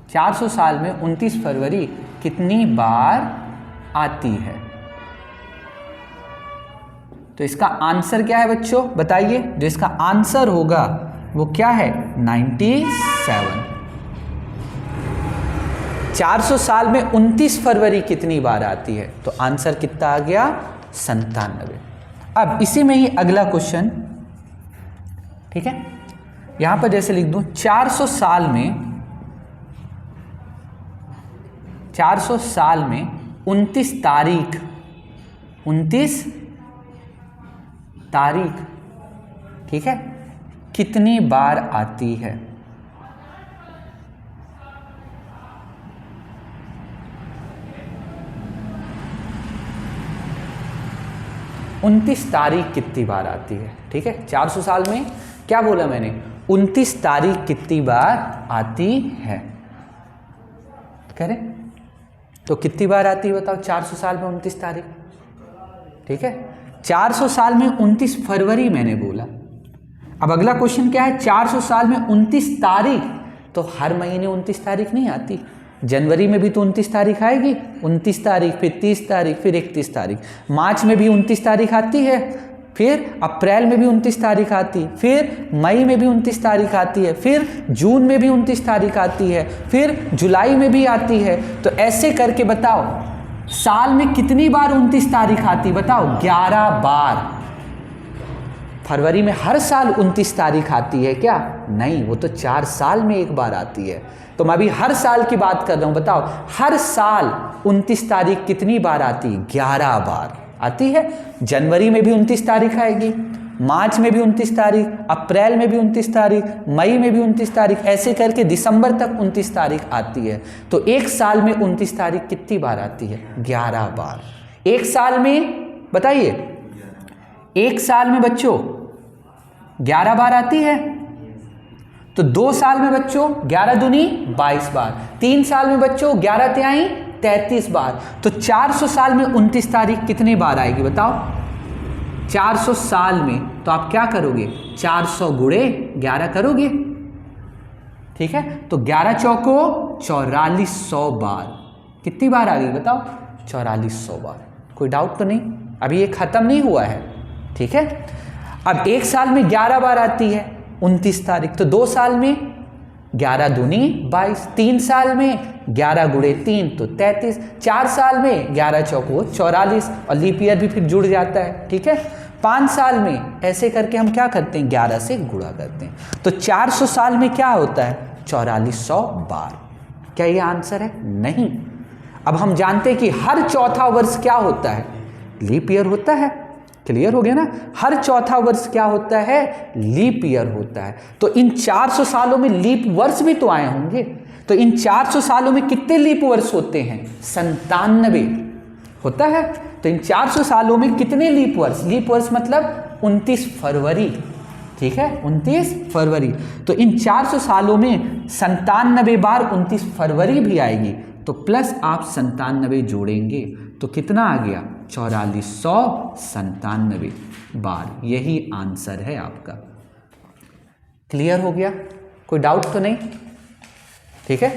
400 साल में 29 फरवरी कितनी बार आती है। तो इसका आंसर क्या है बच्चों, बताइए। जो इसका आंसर होगा वो क्या है, 97। 400 साल में 29 फरवरी कितनी बार आती है, तो आंसर कितना आ गया, 97। अब इसी में ही अगला क्वेश्चन, ठीक है। यहां पर जैसे लिख दूं 400 साल में 29 तारीख, ठीक है, कितनी बार आती है। उनतीस तारीख कितनी बार आती है, ठीक है। 400 साल में क्या बोला मैंने, 29 तारीख कितनी बार आती है। करें तो कितनी बार आती है बताओ 400 साल में 29 तारीख। ठीक है, 400 साल में 29 फरवरी मैंने बोला। अब अगला क्वेश्चन क्या है, 400 साल में 29 तारीख, तो हर महीने 29 तारीख नहीं आती। जनवरी में भी तो 29 तारीख आएगी, 29 तारीख, फिर 30 तारीख, फिर 31 तारीख। मार्च में भी 29 तारीख आती है, फिर अप्रैल में भी 29 तारीख आती, फिर मई में भी 29 तारीख आती है, फिर जून में भी 29 तारीख आती है, फिर जुलाई में भी आती है। तो ऐसे करके बताओ साल में कितनी बार 29 तारीख आती, बताओ 11 बार। फरवरी में हर साल 29 तारीख आती है क्या? नहीं, वो तो 4 साल में एक बार आती है। तो मैं अभी हर साल की बात कर रहा हूं, बताओ हर साल 29 तारीख कितनी बार आती है? 11 बार आती है। जनवरी में भी 29 तारीख आएगी, मार्च में भी 29 तारीख, अप्रैल में भी 29 तारीख, मई में भी 29 तारीख, ऐसे करके दिसंबर तक 29 तारीख आती है। तो एक साल में 29 तारीख कितनी बार आती है? 11 बार। एक साल में बताइए, एक साल में बच्चों 11 बार आती है। तो 2 साल में बच्चों 11 दूनी 22 बार, 3 साल में बच्चों 11 तिहाई 33 बार। तो 400 साल में 29 तारीख कितनी बार आएगी बताओ? 400 साल में तो आप क्या करोगे? 400 गुणे 11 करोगे। ठीक है, तो 11 चौको 4400 बार। कितनी बार आ गई बताओ? 4400 बार। कोई डाउट तो नहीं? अभी ये खत्म नहीं हुआ है। ठीक है, अब एक साल में 11 बार आती है 29 तारीख, तो 2 साल में 11 दूनी 22, 3 साल में 11 गुणे 3 तो 33, 4 साल में 11 चौको 44 और लीप ईयर भी फिर जुड़ जाता है। ठीक है, 5 साल में ऐसे करके हम क्या करते हैं? 11 से गुणा करते हैं। तो 400 साल में क्या होता है? 4400 बार। क्या ये आंसर है? नहीं। अब हम जानते हैं कि हर चौथा वर्ष क्या होता है? लीप ईयर होता है। क्लियर हो गया ना? हर चौथा वर्ष क्या होता है? लीप ईयर होता है। तो इन 400 सालों में लीप वर्ष भी तो आए होंगे। तो इन 400 सालों में कितने लीप वर्ष होते हैं? 97 होता है। तो इन 400 सालों में कितने लीप वर्ष? लीप वर्ष मतलब 29 फरवरी। ठीक है, 29 फरवरी। तो इन 400 सालों में 97 बार 29 फरवरी भी आएगी। तो प्लस आप 97 जोड़ेंगे तो कितना आ गया? 4497 बार। यही आंसर है आपका। क्लियर हो गया? कोई डाउट तो नहीं? ठीक है,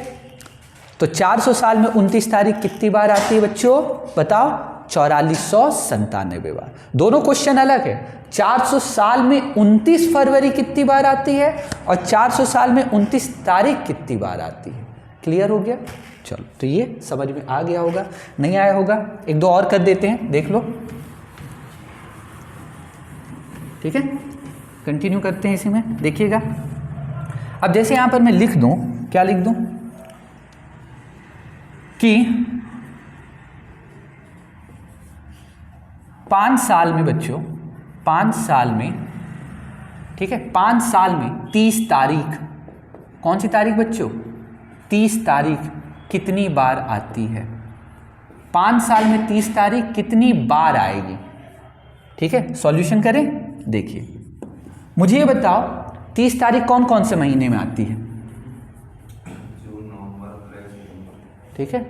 तो 400 साल में 29 तारीख कितनी बार आती है बच्चों? बताओ। 4497 बार। दोनों क्वेश्चन अलग है। 400 साल में 29 फरवरी कितनी बार आती है और 400 साल में 29 तारीख कितनी बार आती है। क्लियर हो गया? चलो, तो ये समझ में आ गया होगा। नहीं आया होगा, एक दो और कर देते हैं, देख लो। ठीक है, कंटिन्यू करते हैं इसी में, देखिएगा। अब जैसे यहां पर मैं लिख दूं, क्या लिख दूं कि 5 साल में बच्चों, 5 साल में, ठीक है, 5 साल में 30 तारीख, कौन सी तारीख बच्चों? 30 तारीख कितनी बार आती है? 5 साल में 30 तारीख कितनी बार आएगी? ठीक है, सॉल्यूशन करें। देखिए, मुझे ये बताओ 30 तारीख कौन कौन से महीने में आती है? ठीक है,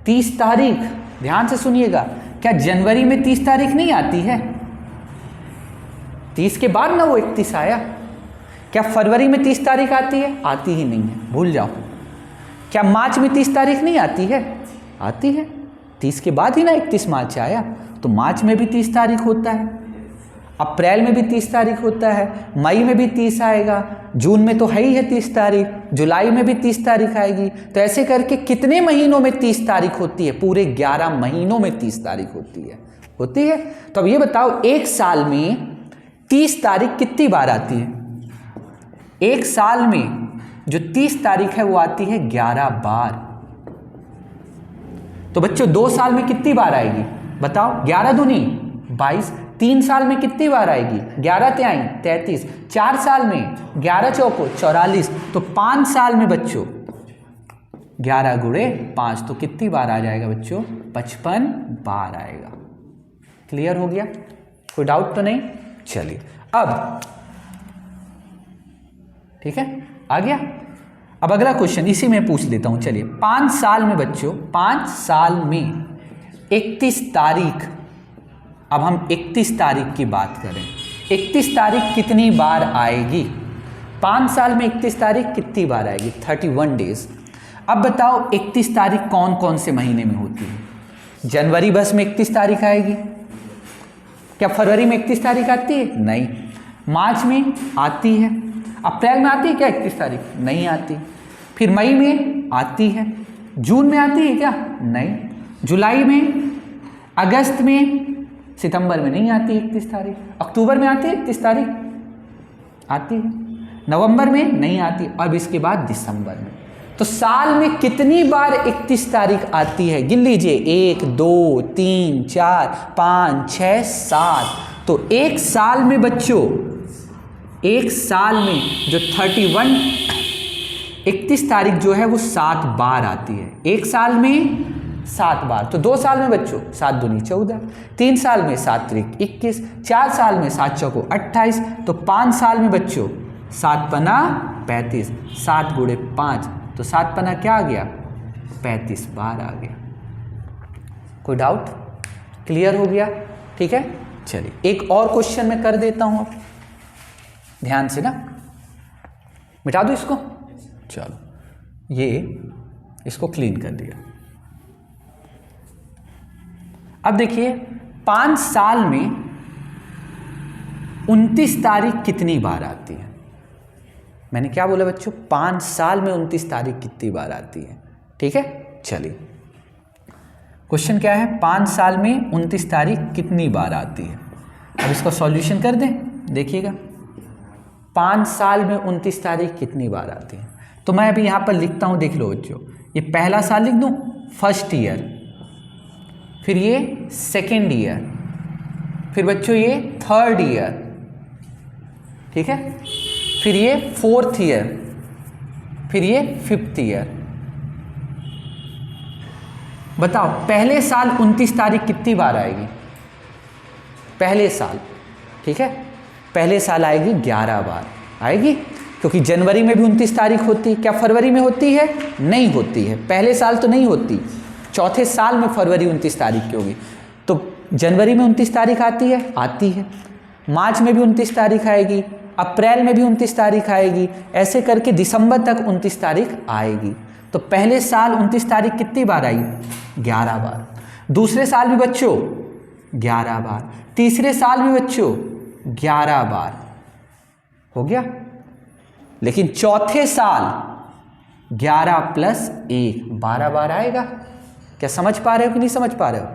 30 तारीख, ध्यान से सुनिएगा, क्या जनवरी में 30 तारीख नहीं आती है? 30 के बाद ना वो 31 आया। क्या फरवरी में 30 तारीख आती है? आती ही नहीं है, भूल जाओ। क्या मार्च में 30 तारीख नहीं आती है? आती है। 30 के बाद ही ना 31 मार्च आया, तो मार्च में भी 30 तारीख होता है, अप्रैल में भी 30 तारीख होता है, मई में भी 30 आएगा, जून में तो है ही है 30 तारीख, जुलाई में भी 30 तारीख आएगी। तो ऐसे करके कितने महीनों में 30 तारीख होती है? पूरे 11 महीनों में 30 तारीख होती है। होती है। तो अब ये बताओ एक साल में 30 तारीख कितनी बार आती है? एक साल में जो 30 तारीख है वो आती है 11 बार। तो बच्चों 2 साल में कितनी बार आएगी बताओ? 11 दूनी 22। 3 साल में कितनी बार आएगी? 11 तिहाई 33। 4 साल में 11 चौको 44। तो 5 साल में बच्चों 11 गुणे 5 तो कितनी बार आ जाएगा बच्चों? 55 बार आएगा। क्लियर हो गया? कोई डाउट तो नहीं? चलिए अब ठीक है, आ गया। अब अगला क्वेश्चन इसी में पूछ लेता हूं, चलिए 5 साल में बच्चों, 5 साल में 31 तारीख, अब हम 31 तारीख की बात करें, 31 तारीख कितनी बार आएगी? 5 साल में 31 तारीख कितनी बार आएगी? 31 डेज। अब बताओ 31 तारीख कौन कौन से महीने में होती है? जनवरी बस में 31 तारीख आएगी क्या? फरवरी में 31 तारीख आती है? नहीं। मार्च में आती है? अप्रैल में आती है क्या 31 तारीख? नहीं आती। फिर मई में आती है? जून में आती है क्या? नहीं। जुलाई में, अगस्त में, सितंबर में नहीं आती 31 तारीख। अक्टूबर में आती है 31 तारीख? आती है। नवंबर में नहीं आती, और इसके बाद दिसंबर में। तो साल में कितनी बार 31 तारीख आती है? गिन लीजिए, 1 2 3 4 5 6 7। तो एक साल में बच्चों, एक साल में जो 31 तारीख जो है वो 7 बार आती है। एक साल में 7 बार। तो 2 साल में बच्चों 7 दूनी 14, 3 साल में 7 त्रिक 21, 4 साल में 7 चौको 28। तो 5 साल में बच्चों 7 पना 35, 7 गुणे 5, तो 7 पना क्या आ गया? 35 बार आ गया। कोई डाउट? क्लियर हो गया? ठीक है, चलिए एक और क्वेश्चन मैं कर देता हूं, अब ध्यान से ना, मिटा दो इसको। चलो, ये इसको क्लीन कर दिया। अब देखिए 5 साल में 29 तारीख कितनी बार आती है? मैंने क्या बोला बच्चों? 5 साल में 29 तारीख कितनी बार आती है? ठीक है, चलिए क्वेश्चन क्या है? 5 साल में 29 तारीख कितनी बार आती है? अब इसका सॉल्यूशन कर दें, देखिएगा 5 साल में 29 तारीख कितनी बार आती है। तो मैं अभी यहाँ पर लिखता हूँ, देख लो बच्चों, ये पहला साल लिख दूँ, फर्स्ट ईयर, फिर ये सेकेंड ईयर, फिर बच्चों ये थर्ड ईयर, ठीक है, फिर ये फोर्थ ईयर, फिर ये फिफ्थ ईयर। बताओ पहले साल 29 तारीख कितनी बार आएगी? पहले साल, ठीक है, पहले साल आएगी 11 बार आएगी, क्योंकि जनवरी में भी 29 तारीख होती। क्या फरवरी में होती है? नहीं होती है। पहले साल तो नहीं होती, चौथे साल में फरवरी 29 तारीख की होगी। तो जनवरी में 29 तारीख आती है? आती है। मार्च में भी 29 तारीख आएगी, अप्रैल में भी 29 तारीख आएगी, ऐसे करके दिसंबर तक 29 तारीख आएगी। तो पहले साल 29 तारीख कितनी बार आई? 11 बार। दूसरे साल भी बच्चों 11 बार, तीसरे साल भी बच्चों 11 बार, हो गया। लेकिन चौथे साल 11 + 1 12 बार आएगा। क्या समझ पा रहे हो कि नहीं समझ पा रहे हो?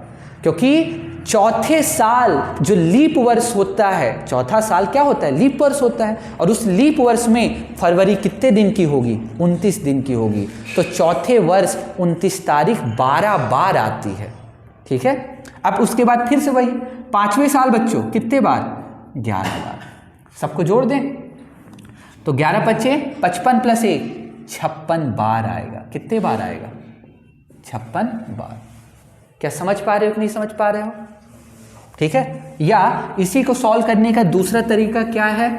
क्योंकि चौथे साल जो लीप वर्ष होता है, चौथा साल क्या होता है? लीप वर्ष होता है, और उस लीप वर्ष में फरवरी कितने दिन की होगी? 29 दिन की होगी। तो चौथे वर्ष 29 तारीख 12 बार आती है, ठीक है। अब उसके बाद फिर से वही पांचवें साल बच्चों कितने बार? 11 बार। सबको जोड़ दें तो 11 × 5 = 55 + 1 56 बार आएगा। कितने बार आएगा? 56 बार। क्या समझ पा रहे हो कि नहीं समझ पा रहे हो? ठीक है। या इसी को सॉल्व करने का दूसरा तरीका क्या है?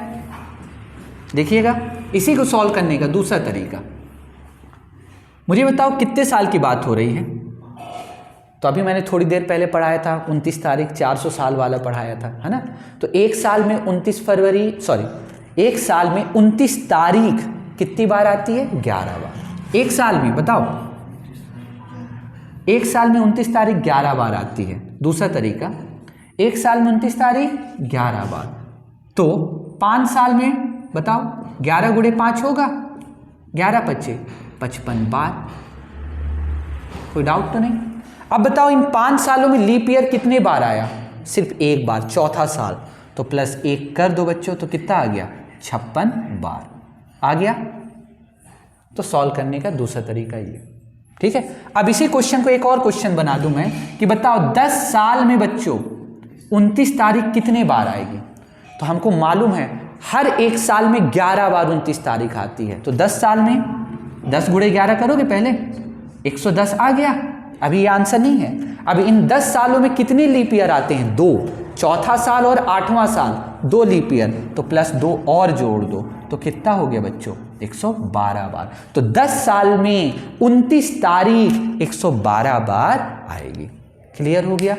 देखिएगा, इसी को सॉल्व करने का दूसरा तरीका, मुझे बताओ कितने साल की बात हो रही है? तो अभी मैंने थोड़ी देर पहले पढ़ाया था 29 तारीख 400 साल वाला पढ़ाया था, है ना। तो एक साल में 29 तारीख कितनी बार आती है? 11 बार। एक साल में बताओ, एक साल में 29 तारीख 11 बार आती है। दूसरा तरीका, एक साल में 29 तारीख 11 बार। तो 5 साल में बताओ 11 × 5 होगा, 11 × 5 = 55 बार। कोई डाउट तो नहीं? अब बताओ इन 5 सालों में लीप ईयर कितने बार आया? सिर्फ एक बार, चौथा साल। तो +1 कर दो बच्चों, तो कितना आ गया? 56 बार आ गया। तो सॉल्व करने का दूसरा तरीका ये, ठीक है। अब इसी क्वेश्चन को एक और क्वेश्चन बना दूं मैं कि बताओ 10 साल में बच्चों 29 तारीख कितने बार आएगी? तो हमको मालूम है हर एक साल में 11 बार 29 तारीख आती है। तो 10 साल में 10 × 11 करोगे पहले, 110 आ गया। अभी ये आंसर नहीं है। अब इन 10 सालों में कितने लीप ईयर आते हैं? 2। चौथा साल और 8वां साल 2 लीप ईयर, तो प्लस 2 और जोड़ दो, तो कितना हो गया बच्चों 112 बार। तो 10 साल में 29 तारीख 112 बार आएगी। क्लियर हो गया?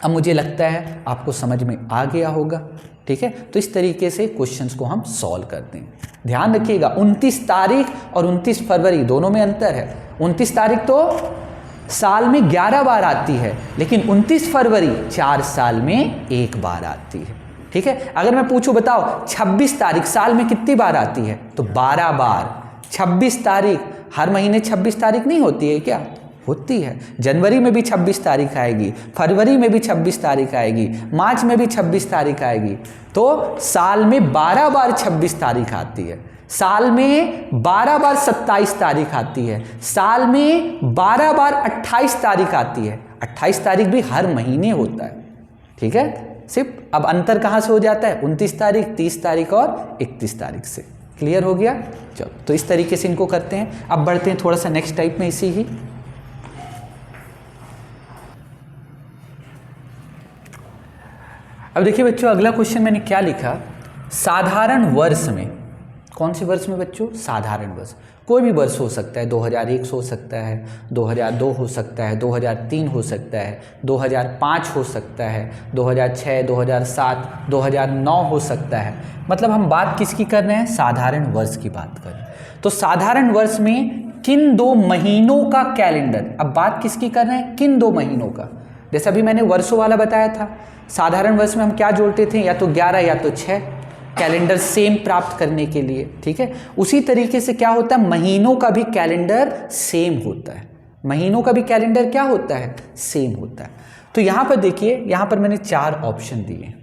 अब मुझे लगता है आपको समझ में आ गया होगा। ठीक है, तो इस तरीके से क्वेश्चंस को हम सॉल्व करते हैं। ध्यान रखिएगा 29 तारीख और 29 फरवरी दोनों में अंतर है। 29 तारीख तो साल में 11 बार आती है, लेकिन 29 फरवरी 4 साल में 1 बार आती है। ठीक है, अगर मैं पूछूं बताओ 26 तारीख साल में कितनी बार आती है, तो 12 बार। 26 तारीख हर महीने 26 तारीख नहीं होती है क्या? होती है। जनवरी में भी 26 तारीख आएगी, फरवरी में भी 26 तारीख आएगी, मार्च में भी 26 तारीख आएगी। तो साल में 12 बार 26 तारीख आती है, साल में 12 बार 27 तारीख आती है, साल में 12 बार 28 तारीख आती है। 28 तारीख भी हर महीने होता है। ठीक है, सिर्फ अब अंतर कहाँ से हो जाता है? 29 तारीख, 30 तारीख और 31 तारीख से। क्लियर हो गया? चलो, तो इस तरीके से इनको करते हैं। अब बढ़ते हैं थोड़ा सा नेक्स्ट टाइप में इसी ही। अब देखिए बच्चों, अगला क्वेश्चन मैंने क्या लिखा, साधारण वर्ष में। कौन से वर्ष में बच्चों? साधारण वर्ष। कोई भी वर्ष हो सकता है, 2001 हो सकता है, 2002 हो सकता है, 2003 हो सकता है, 2005 हो सकता है, 2006, 2007, 2009 हो सकता है। मतलब हम बात किसकी कर रहे हैं? साधारण वर्ष की बात कर रहे हैं। तो साधारण वर्ष में किन 2 महीनों का कैलेंडर, अब बात किसकी कर रहे हैं? किन 2 महीनों का। जैसा अभी मैंने वर्षों वाला बताया था, साधारण वर्ष में हम क्या जोड़ते थे? या तो 11 या तो 6, कैलेंडर सेम प्राप्त करने के लिए। ठीक है, उसी तरीके से क्या होता है, महीनों का भी कैलेंडर सेम होता है। महीनों का भी कैलेंडर क्या होता है? सेम होता है। तो यहां पर देखिए, यहां पर मैंने 4 ऑप्शन दिए।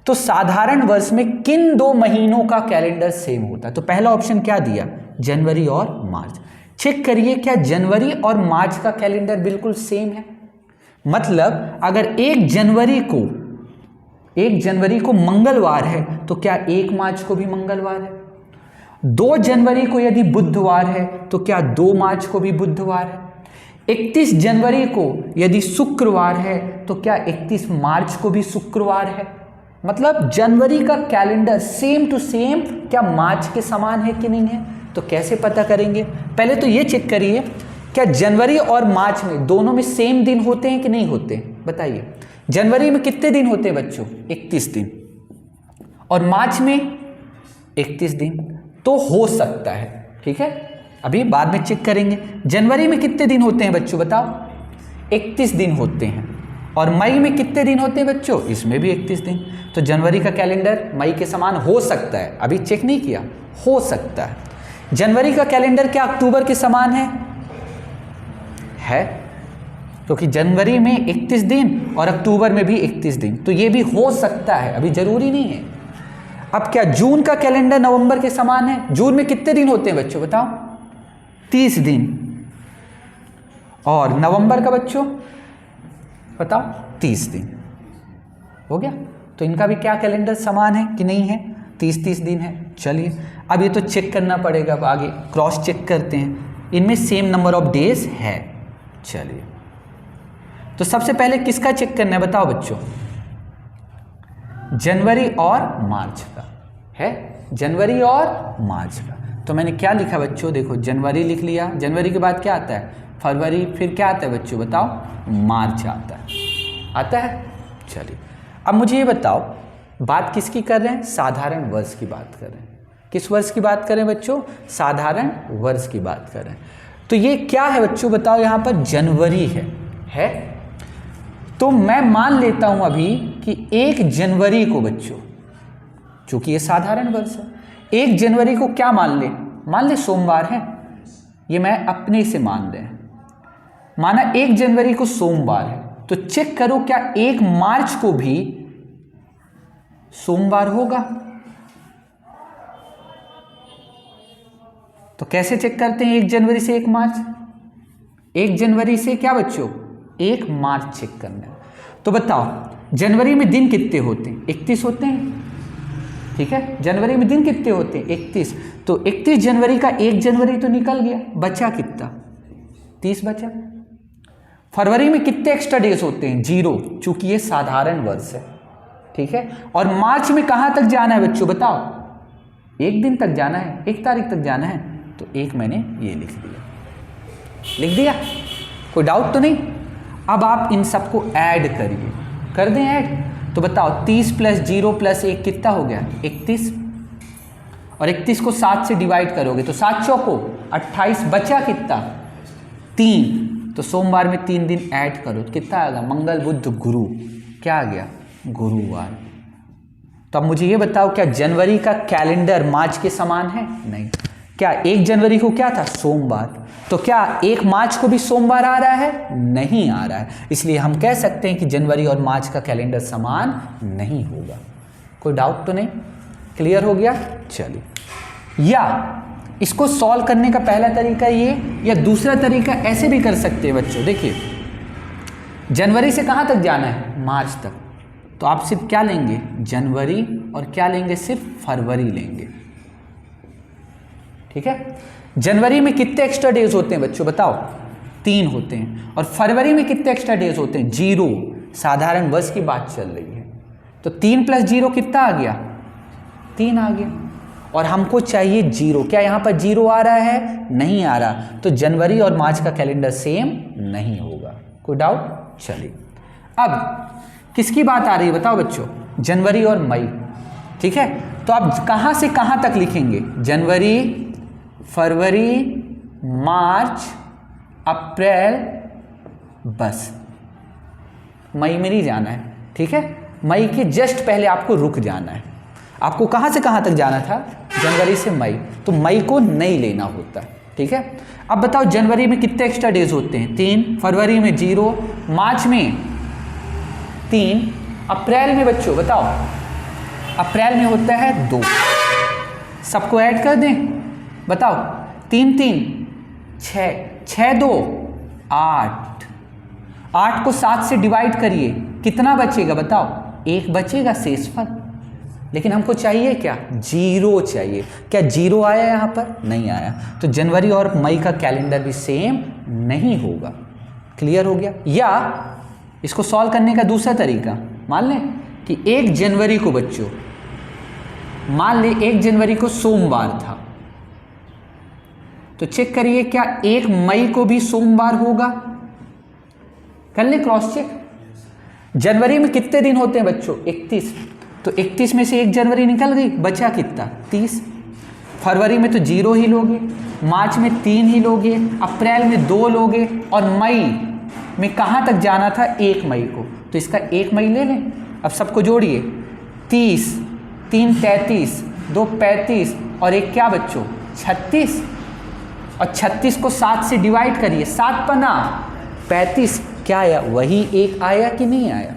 तो साधारण वर्ष में किन 2 महीनों का कैलेंडर सेम होता है? तो पहला ऑप्शन क्या दिया? जनवरी और मार्च। चेक करिए क्या जनवरी और मार्च का कैलेंडर बिल्कुल सेम है? मतलब अगर 1 जनवरी को मंगलवार है, तो क्या 1 मार्च को भी मंगलवार है? 2 जनवरी को यदि बुधवार है, तो क्या 2 मार्च को भी बुधवार है? 31 जनवरी को यदि शुक्रवार है, तो क्या 31 मार्च को भी शुक्रवार है? मतलब जनवरी का कैलेंडर सेम टू सेम क्या मार्च के समान है कि नहीं है? तो कैसे पता करेंगे? पहले तो ये चेक करिए, क्या जनवरी और मार्च में दोनों में सेम दिन होते हैं कि नहीं होते? बताइए, जनवरी में कितने दिन होते हैं बच्चों? 31 दिन। और मार्च में 31 दिन। तो हो सकता है, ठीक है, अभी बाद में चेक करेंगे। जनवरी में कितने दिन होते हैं बच्चों बताओ? 31 दिन होते हैं। और मई में कितने दिन होते हैं बच्चों? इसमें भी 31 दिन। तो जनवरी का कैलेंडर मई के समान हो सकता है, अभी चेक नहीं किया, हो सकता है। जनवरी का कैलेंडर क्या अक्टूबर के समान है? क्योंकि जनवरी में 31 दिन और अक्टूबर में भी 31 दिन, तो ये भी हो सकता है, अभी जरूरी नहीं है। अब क्या जून का कैलेंडर नवंबर के समान है? जून में कितने दिन होते हैं बच्चों बताओ? 30 दिन। और नवंबर का बच्चों बताओ? 30 दिन। हो गया। तो इनका भी क्या कैलेंडर समान है कि नहीं है? 30-30 दिन है। चलिए, अब ये तो चेक करना पड़ेगा, अब आगे क्रॉस चेक करते हैं, इनमें सेम नंबर ऑफ डेज है। चलिए, तो सबसे पहले किसका चेक करना है बताओ बच्चों? जनवरी और मार्च का है, जनवरी और मार्च का। तो मैंने क्या लिखा बच्चों? देखो, जनवरी लिख लिया, जनवरी के बाद क्या आता है? फरवरी, फिर क्या आता है बच्चों बताओ? मार्च आता है। चलिए, अब मुझे ये बताओ, बात किसकी कर रहे हैं? साधारण वर्ष की बात कर रहे हैं। किस वर्ष की बात करें बच्चों? साधारण वर्ष की बात करें। तो ये क्या है बच्चों बताओ? यहाँ पर जनवरी है। तो मैं मान लेता हूं अभी कि 1 जनवरी को बच्चों, चूंकि ये साधारण वर्ष है, 1 जनवरी को क्या मान ले सोमवार है। ये मैं अपने से मान रहे हैं, माना 1 जनवरी को सोमवार है। तो चेक करो क्या 1 मार्च को भी सोमवार होगा? तो कैसे चेक करते हैं 1 जनवरी से 1 मार्च? 1 जनवरी से क्या बच्चों? 1 मार्च चेक करना है। तो बताओ, जनवरी में दिन कितने होते हैं? 31 होते हैं। ठीक है, जनवरी में दिन कितने होते हैं? 31। तो 31 जनवरी का 1 जनवरी तो निकल गया, बचा कितना? 30 बचा। फरवरी में कितने एक्स्ट्रा डेज होते हैं? 0, चूंकि ये साधारण वर्ष है, ठीक है। और मार्च में कहां तक जाना है बच्चों बताओ? 1 दिन तक जाना है, 1 तारीख तक जाना है, तो 1 मैंने ये लिख दिया। कोई डाउट तो नहीं? अब आप इन सबको ऐड करिए, कर दें ऐड, तो बताओ 30 + 0 + 1 कितना हो गया? 31। और 31 को 7 से डिवाइड करोगे तो 7 चौको 28, बचा कितना? 3। तो सोमवार में 3 दिन ऐड करो तो कितना आएगा? मंगल बुध गुरु, क्या आ गया? गुरुवार। तो अब मुझे ये बताओ, क्या जनवरी का कैलेंडर मार्च के समान है? नहीं। क्या 1 जनवरी को क्या था? सोमवार। तो क्या 1 मार्च को भी सोमवार आ रहा है? नहीं आ रहा है। इसलिए हम कह सकते हैं कि जनवरी और मार्च का कैलेंडर समान नहीं होगा। कोई डाउट तो नहीं? क्लियर हो गया? चलिए, या इसको सॉल्व करने का पहला तरीका ये, या दूसरा तरीका ऐसे भी कर सकते हैं बच्चों। देखिए, जनवरी से कहाँ तक जाना है? मार्च तक। तो आप सिर्फ क्या लेंगे? जनवरी, और क्या लेंगे? सिर्फ फरवरी लेंगे, ठीक है। जनवरी में कितने एक्स्ट्रा डेज होते हैं बच्चों बताओ? 3 होते हैं। और फरवरी में कितने एक्स्ट्रा डेज होते हैं? 0, साधारण वर्ष की बात चल रही है। तो 3 + 0 कितना आ गया? 3 आ गया। और हमको चाहिए 0। क्या यहाँ पर 0 आ रहा है? नहीं आ रहा। तो जनवरी और मार्च का कैलेंडर सेम नहीं होगा। कोई डाउट? चलिए, अब किसकी बात आ रही है बताओ बच्चों? जनवरी और मई, ठीक है। तो आप कहाँ से कहाँ तक लिखेंगे? जनवरी, फरवरी, मार्च, अप्रैल, बस मई में नहीं जाना है, ठीक है। मई के जस्ट पहले आपको रुक जाना है। आपको कहाँ से कहाँ तक जाना था? जनवरी से मई, तो मई को नहीं लेना होता, ठीक है। अब बताओ जनवरी में कितने एक्स्ट्रा डेज होते हैं? 3, फरवरी में 0, मार्च में 3, अप्रैल में बच्चों बताओ? अप्रैल में होता है 2। सबको ऐड कर दें, बताओ? 3 3 6, 6 2 8, 8 को 7 से डिवाइड करिए, कितना बचेगा बताओ? 1 बचेगा शेषफल। लेकिन हमको चाहिए क्या? 0 चाहिए। क्या 0 आया यहाँ पर? नहीं आया। तो जनवरी और मई का कैलेंडर भी सेम नहीं होगा। क्लियर हो गया? या इसको सॉल्व करने का दूसरा तरीका, मान लें कि 1 जनवरी को बच्चों, मान लें 1 जनवरी को सोमवार था, तो चेक करिए क्या 1 मई को भी सोमवार होगा? कर ले क्रॉस चेक। जनवरी में कितने दिन होते हैं बच्चों? 31। तो 31 में से 1 जनवरी निकल गई, बचा कितना? 30। फरवरी में तो 0 ही लोगे, मार्च में 3 ही लोगे, अप्रैल में 2 लोगे, और मई में कहाँ तक जाना था? 1 मई को। तो इसका 1 मई ले लें। अब सबको जोड़िए, 30, 3 33, 2 35, और 1 क्या बच्चों? 36। और 36 को 7 से डिवाइड करिए, 7 पना 35, क्या आया? वही 1 आया कि नहीं आया?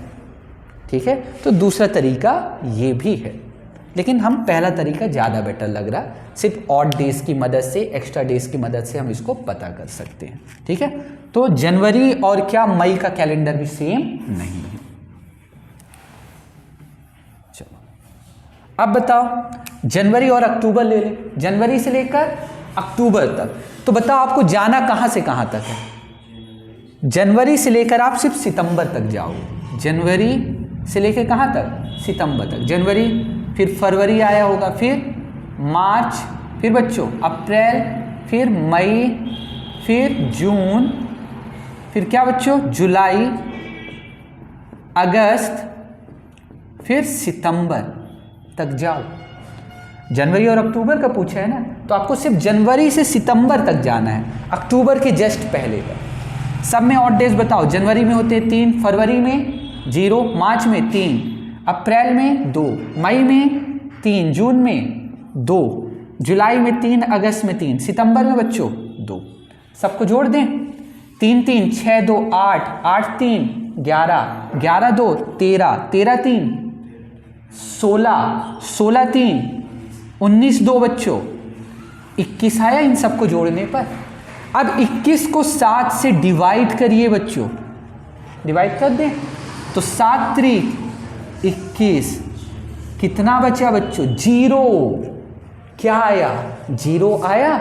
ठीक है। तो दूसरा तरीका ये भी है, लेकिन हम पहला तरीका ज़्यादा बेटर लग रहा, सिर्फ ऑड डेज की मदद से, एक्स्ट्रा डेज की मदद से हम इसको पता कर सकते हैं, ठीक है। तो जनवरी और क्या मई का कैलेंडर भी सेम नहीं है। चलो अब बताओ जनवरी और अक्टूबर ले लें, जनवरी से लेकर अक्टूबर तक। तो बताओ आपको जाना कहाँ से कहाँ तक है? जनवरी से लेकर आप सिर्फ सितंबर तक जाओ, जनवरी से लेकर कहाँ तक? सितंबर तक। जनवरी, फिर फरवरी आया होगा, फिर मार्च, फिर बच्चों अप्रैल, फिर मई, फिर जून, फिर क्या बच्चों? जुलाई, अगस्त, फिर सितंबर तक जाओ। जनवरी और अक्टूबर का पूछा है ना, तो आपको सिर्फ जनवरी से सितंबर तक जाना है, अक्टूबर के जस्ट पहले तक। सब में ऑड डेज बताओ। जनवरी में होते हैं 3, फरवरी में 0, मार्च में 3, अप्रैल में 2, मई में 3, जून में 2, जुलाई में 3, अगस्त में 3, सितंबर में बच्चों 2। सबको जोड़ दें, 3 3 6 2 8, 8 3 11, 11 2 13, 13 3 16, 16 3 19 2 बच्चों 21 आया इन सबको जोड़ने पर। अब 21 को 7 से डिवाइड करिए बच्चों, डिवाइड कर दें तो 7 3 21, कितना बचा बच्चों? 0। क्या आया? 0 आया।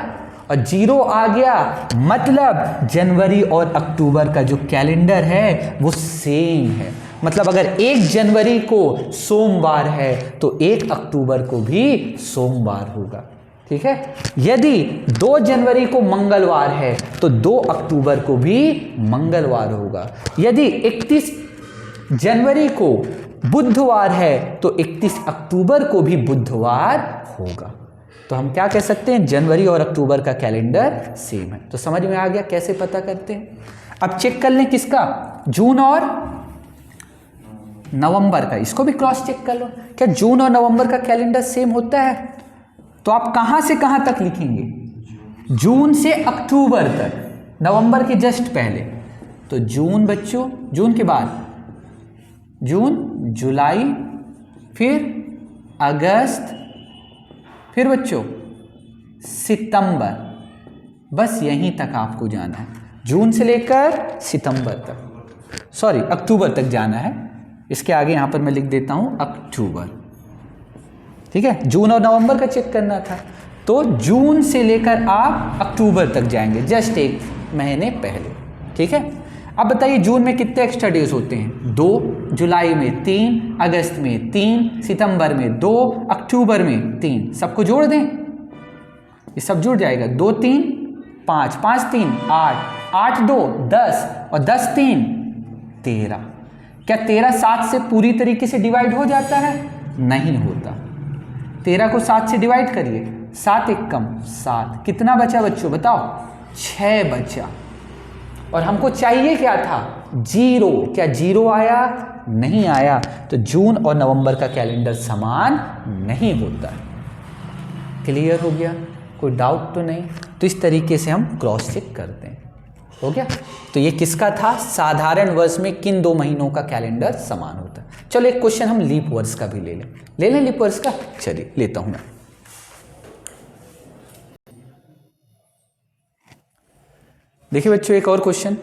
और 0 आ गया मतलब जनवरी और अक्टूबर का जो कैलेंडर है वो सेम है। मतलब अगर 1 जनवरी को सोमवार है तो 1 अक्टूबर को भी सोमवार होगा, ठीक है। यदि 2 जनवरी को मंगलवार है तो 2 अक्टूबर को भी मंगलवार होगा। यदि 31 जनवरी को बुधवार है तो 31 अक्टूबर को भी बुधवार होगा। तो हम क्या कह सकते हैं, जनवरी और अक्टूबर का कैलेंडर सेम है। तो समझ में आ गया कैसे पता करते हैं। अब चेक कर लें किसका, जून और नवंबर का, इसको भी क्रॉस चेक कर लो। क्या जून और नवंबर का कैलेंडर सेम होता है? तो आप कहां से कहां तक लिखेंगे, जून से अक्टूबर तक, नवंबर के जस्ट पहले। तो जून बच्चों, जून के बाद जून, जुलाई, फिर अगस्त, फिर बच्चों सितंबर। बस यहीं तक आपको जाना है, जून से लेकर सितंबर तक, सॉरी अक्टूबर तक जाना है। इसके आगे यहां पर मैं लिख देता हूं अक्टूबर, ठीक है। जून और नवंबर का चेक करना था तो जून से लेकर आप अक्टूबर तक जाएंगे, जस्ट 1 महीने पहले, ठीक है। अब बताइए जून में कितने एक्स्ट्रा डेज होते हैं, 2, जुलाई में 3, अगस्त में 3, सितंबर में 2, अक्टूबर में 3। सबको जोड़ दें, ये सब जुड़ जाएगा। 2 3 5, 5 3 8, 8 2 10 और 10 3 13। क्या 13 7 से पूरी तरीके से डिवाइड हो जाता है? नहीं होता। 13 को 7 से डिवाइड करिए, 7 1 कम 7, कितना बचा बच्चों बताओ, 6 बचा। और हमको चाहिए क्या था, 0। क्या 0 आया? नहीं आया। तो जून और नवंबर का कैलेंडर समान नहीं होता। क्लियर हो गया? कोई डाउट तो नहीं? तो इस तरीके से हम क्रॉस चेक करते हैं। हो गया? तो ये किसका था, साधारण वर्ष में किन 2 महीनों का कैलेंडर समान होता है। चलो एक क्वेश्चन हम लीप वर्ष का भी ले लें लीप वर्ष का। चलिए लेता हूं मैं। देखिए बच्चों एक और क्वेश्चन,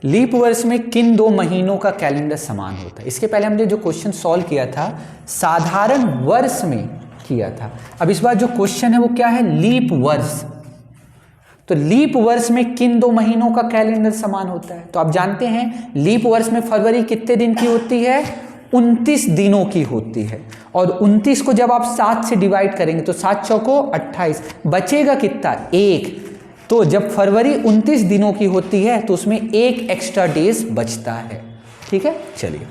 लीप वर्ष में किन 2 महीनों का कैलेंडर समान होता है। इसके पहले हमने जो क्वेश्चन सॉल्व किया था साधारण वर्ष में किया था। अब इस बार जो क्वेश्चन है वो क्या है, लीप वर्ष। तो लीप वर्ष में किन 2 महीनों का कैलेंडर समान होता है। तो आप जानते हैं लीप वर्ष में फरवरी कितने दिन की होती है, 29 दिनों की होती है। और 29 को जब आप 7 से डिवाइड करेंगे तो 7 चौको 28, बचेगा कितना, 1। तो जब फरवरी 29 दिनों की होती है तो उसमें 1 एक्स्ट्रा डेज बचता है, ठीक है। चलिए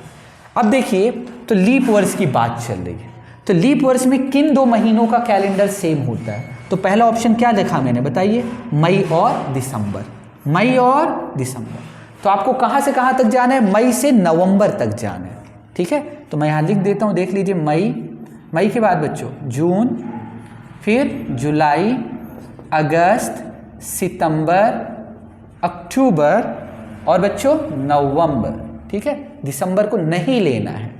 अब देखिए, तो लीप वर्ष की बात चल रही है। तो लीप वर्ष में किन 2 महीनों का कैलेंडर सेम होता है। तो पहला ऑप्शन क्या लिखा मैंने, बताइए, मई और दिसंबर। मई और दिसंबर। तो आपको कहां से कहां तक जाना है, मई से नवंबर तक जाना है, ठीक है। तो मैं यहां लिख देता हूं, देख लीजिए, मई के बाद बच्चों जून, फिर जुलाई, अगस्त, सितंबर, अक्टूबर और बच्चों नवंबर, ठीक है। दिसंबर को नहीं लेना है।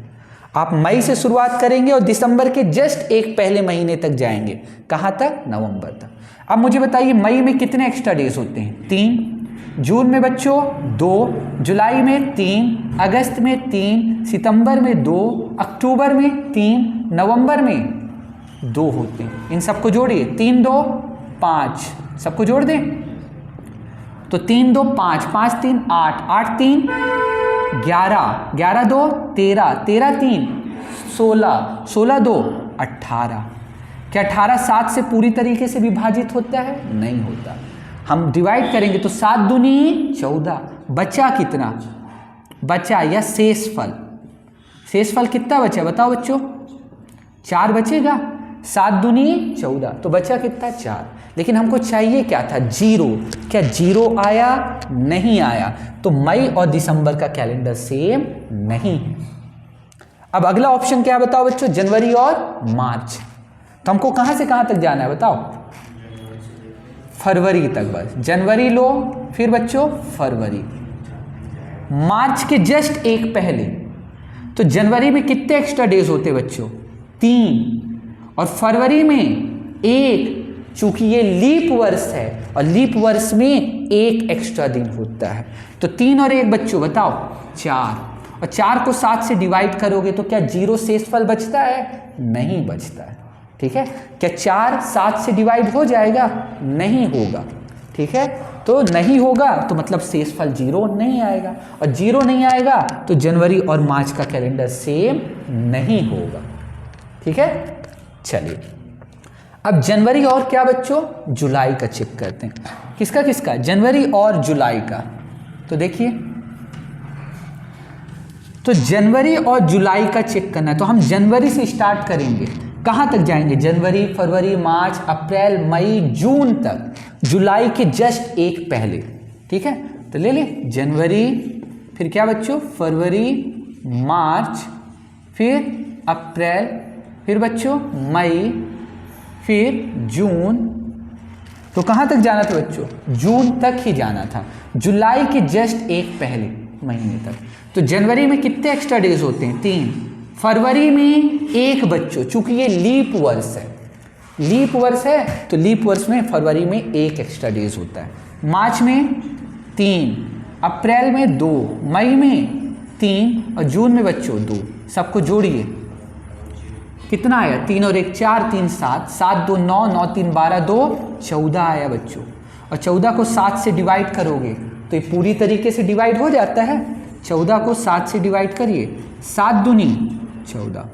आप मई से शुरुआत करेंगे और दिसंबर के जस्ट 1 पहले महीने तक जाएंगे, कहां तक, नवंबर तक। अब मुझे बताइए मई में कितने एक्स्ट्रा डेज होते हैं, 3, जून में बच्चों 2, जुलाई में 3, अगस्त में 3, सितंबर में 2, अक्टूबर में 3, नवंबर में 2 होते हैं। इन सबको जोड़िए, 3 2 5, सबको जोड़ दें तो 3 2 5, 5 3 8, 8 3 11, 11 2 13, 13 3 16, 16 2 18। क्या 18 7 से पूरी तरीके से विभाजित होता है, नहीं होता। हम डिवाइड करेंगे तो 7 दूनी 14, बचा कितना, बचा या शेषफल, शेषफल कितना बचा बताओ बच्चों, 4 बचेगा। 7 दूनी 14, तो बचा कितना, 4। लेकिन हमको चाहिए क्या था, 0। क्या 0 आया, नहीं आया। तो मई और दिसंबर का कैलेंडर सेम नहीं है। अब अगला ऑप्शन क्या बताओ बच्चों, जनवरी और मार्च। तो हमको कहां से कहां तक जाना है बताओ, फरवरी तक। बस जनवरी लो, फिर बच्चों फरवरी, मार्च के जस्ट 1 पहले। तो जनवरी में कितने एक्स्ट्रा डेज होते बच्चों, 3, और फरवरी में 1, चूंकि ये लीप वर्ष है और लीप वर्ष में 1 एक्स्ट्रा दिन होता है। तो 3 और 1 बच्चों बताओ 4, और 4 को 7 से डिवाइड करोगे तो क्या 0 शेषफल बचता है, नहीं बचता है। ठीक है। क्या 4 7 से डिवाइड हो जाएगा? नहीं होगा, ठीक है। तो नहीं होगा तो मतलब शेषफल 0 नहीं आएगा, और 0 नहीं आएगा तो जनवरी और मार्च का कैलेंडर सेम नहीं होगा, ठीक है। चलिए अब जनवरी और क्या बच्चों, जुलाई का चेक करते हैं। किसका किसका? जनवरी और जुलाई का। तो देखिए, तो जनवरी और जुलाई का चेक करना है, तो हम जनवरी से स्टार्ट करेंगे। कहाँ तक जाएंगे? जनवरी, फरवरी, मार्च, अप्रैल, मई, जून तक, जुलाई के जस्ट एक पहले, ठीक है। तो ले ले जनवरी, फिर क्या बच्चों, फरवरी, मार्च, फिर अप्रैल, फिर बच्चों मई, फिर जून। तो कहाँ तक जाना था बच्चों? जून तक ही जाना था, जुलाई के जस्ट एक पहले महीने तक। तो जनवरी में कितने एक्स्ट्रा डेज होते हैं? 3। फरवरी में 1 बच्चों, चूंकि ये लीप वर्ष है, लीप वर्ष है तो लीप वर्ष में फरवरी में 1 एक्स्ट्रा डेज होता है। मार्च में 3, अप्रैल में 2, मई में 3 और जून में बच्चों 2। सबको जोड़िए, कितना आया? 3 और 1 4, 3 7, 7 2 9, 9 3 12, 2 14 आया बच्चों। और 14 को 7 से डिवाइड करोगे तो ये पूरी तरीके से डिवाइड हो जाता है। 14 को 7 से डिवाइड करिए, 7 दूनी 14,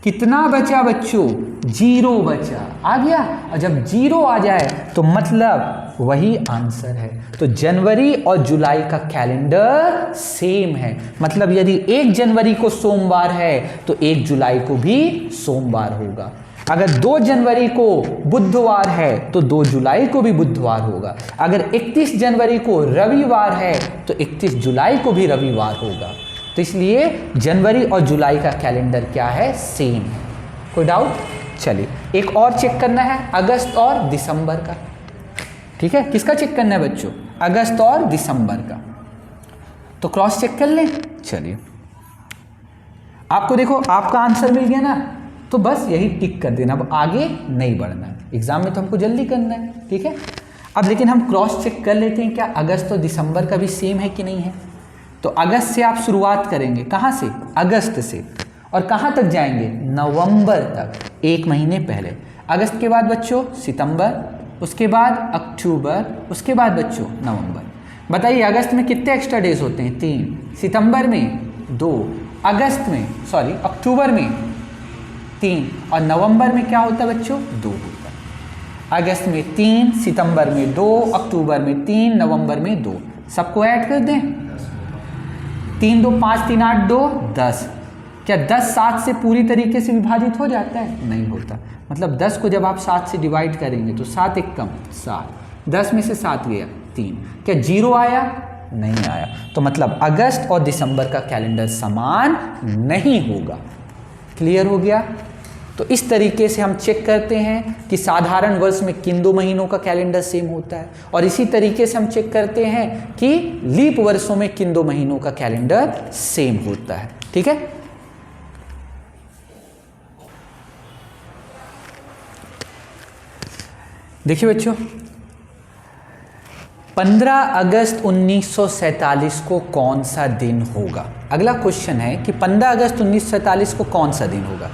कितना बचा बच्चों? 0 बचा, आ गया। और जब 0 आ जाए तो मतलब वही आंसर है। तो जनवरी और जुलाई का कैलेंडर सेम है, मतलब यदि 1 जनवरी को सोमवार है तो 1 जुलाई को भी सोमवार होगा। अगर 2 जनवरी को बुधवार है तो 2 जुलाई को भी बुधवार होगा। अगर 31 जनवरी को रविवार है तो 31 जुलाई को भी रविवार होगा। तो इसलिए जनवरी और जुलाई का कैलेंडर क्या है? सेम है। कोई डाउट? चलिए एक और चेक करना है, अगस्त और दिसंबर का, ठीक है। किसका चेक करना है बच्चों? अगस्त और दिसंबर का। तो क्रॉस चेक कर लें। चलिए आपको देखो, आपका आंसर मिल गया ना, तो बस यही टिक कर देना, अब आगे नहीं बढ़ना है। एग्जाम में तो हमको जल्दी करना है, ठीक है। अब लेकिन हम क्रॉस चेक कर लेते हैं, क्या अगस्त और दिसंबर का भी सेम है कि नहीं है। तो अगस्त से आप शुरुआत करेंगे, कहाँ से? अगस्त से, और कहाँ तक जाएंगे? नवंबर तक, 1 महीने पहले। अगस्त के बाद बच्चों सितंबर, उसके बाद अक्टूबर, उसके बाद बच्चों नवंबर। बताइए अगस्त में कितने एक्स्ट्रा डेज होते हैं? 3, सितंबर में 2, अक्टूबर में 3, और नवंबर में क्या होता है बच्चों? 2 होता है। अगस्त में 3, सितंबर में 2, अक्टूबर में 3, नवंबर में 2। सबको ऐड कर दें, 3 2 5 3 8 2 10। क्या 10 7 से पूरी तरीके से विभाजित हो जाता है? नहीं होता। मतलब 10 को जब आप 7 से डिवाइड करेंगे तो 7 एक कम 7, 10 में से 7 गया 3। क्या 0 आया? नहीं आया। तो मतलब अगस्त और दिसंबर का कैलेंडर समान नहीं होगा। क्लियर हो गया? तो इस तरीके से हम चेक करते हैं कि साधारण वर्ष में किन 2 महीनों का कैलेंडर सेम होता है, और इसी तरीके से हम चेक करते हैं कि लीप वर्षों में किन 2 महीनों का कैलेंडर सेम होता है, ठीक है। देखिए बच्चों, 15 अगस्त 1947 को कौन सा दिन होगा? अगला क्वेश्चन है कि 15 अगस्त 1947 को कौन सा दिन होगा।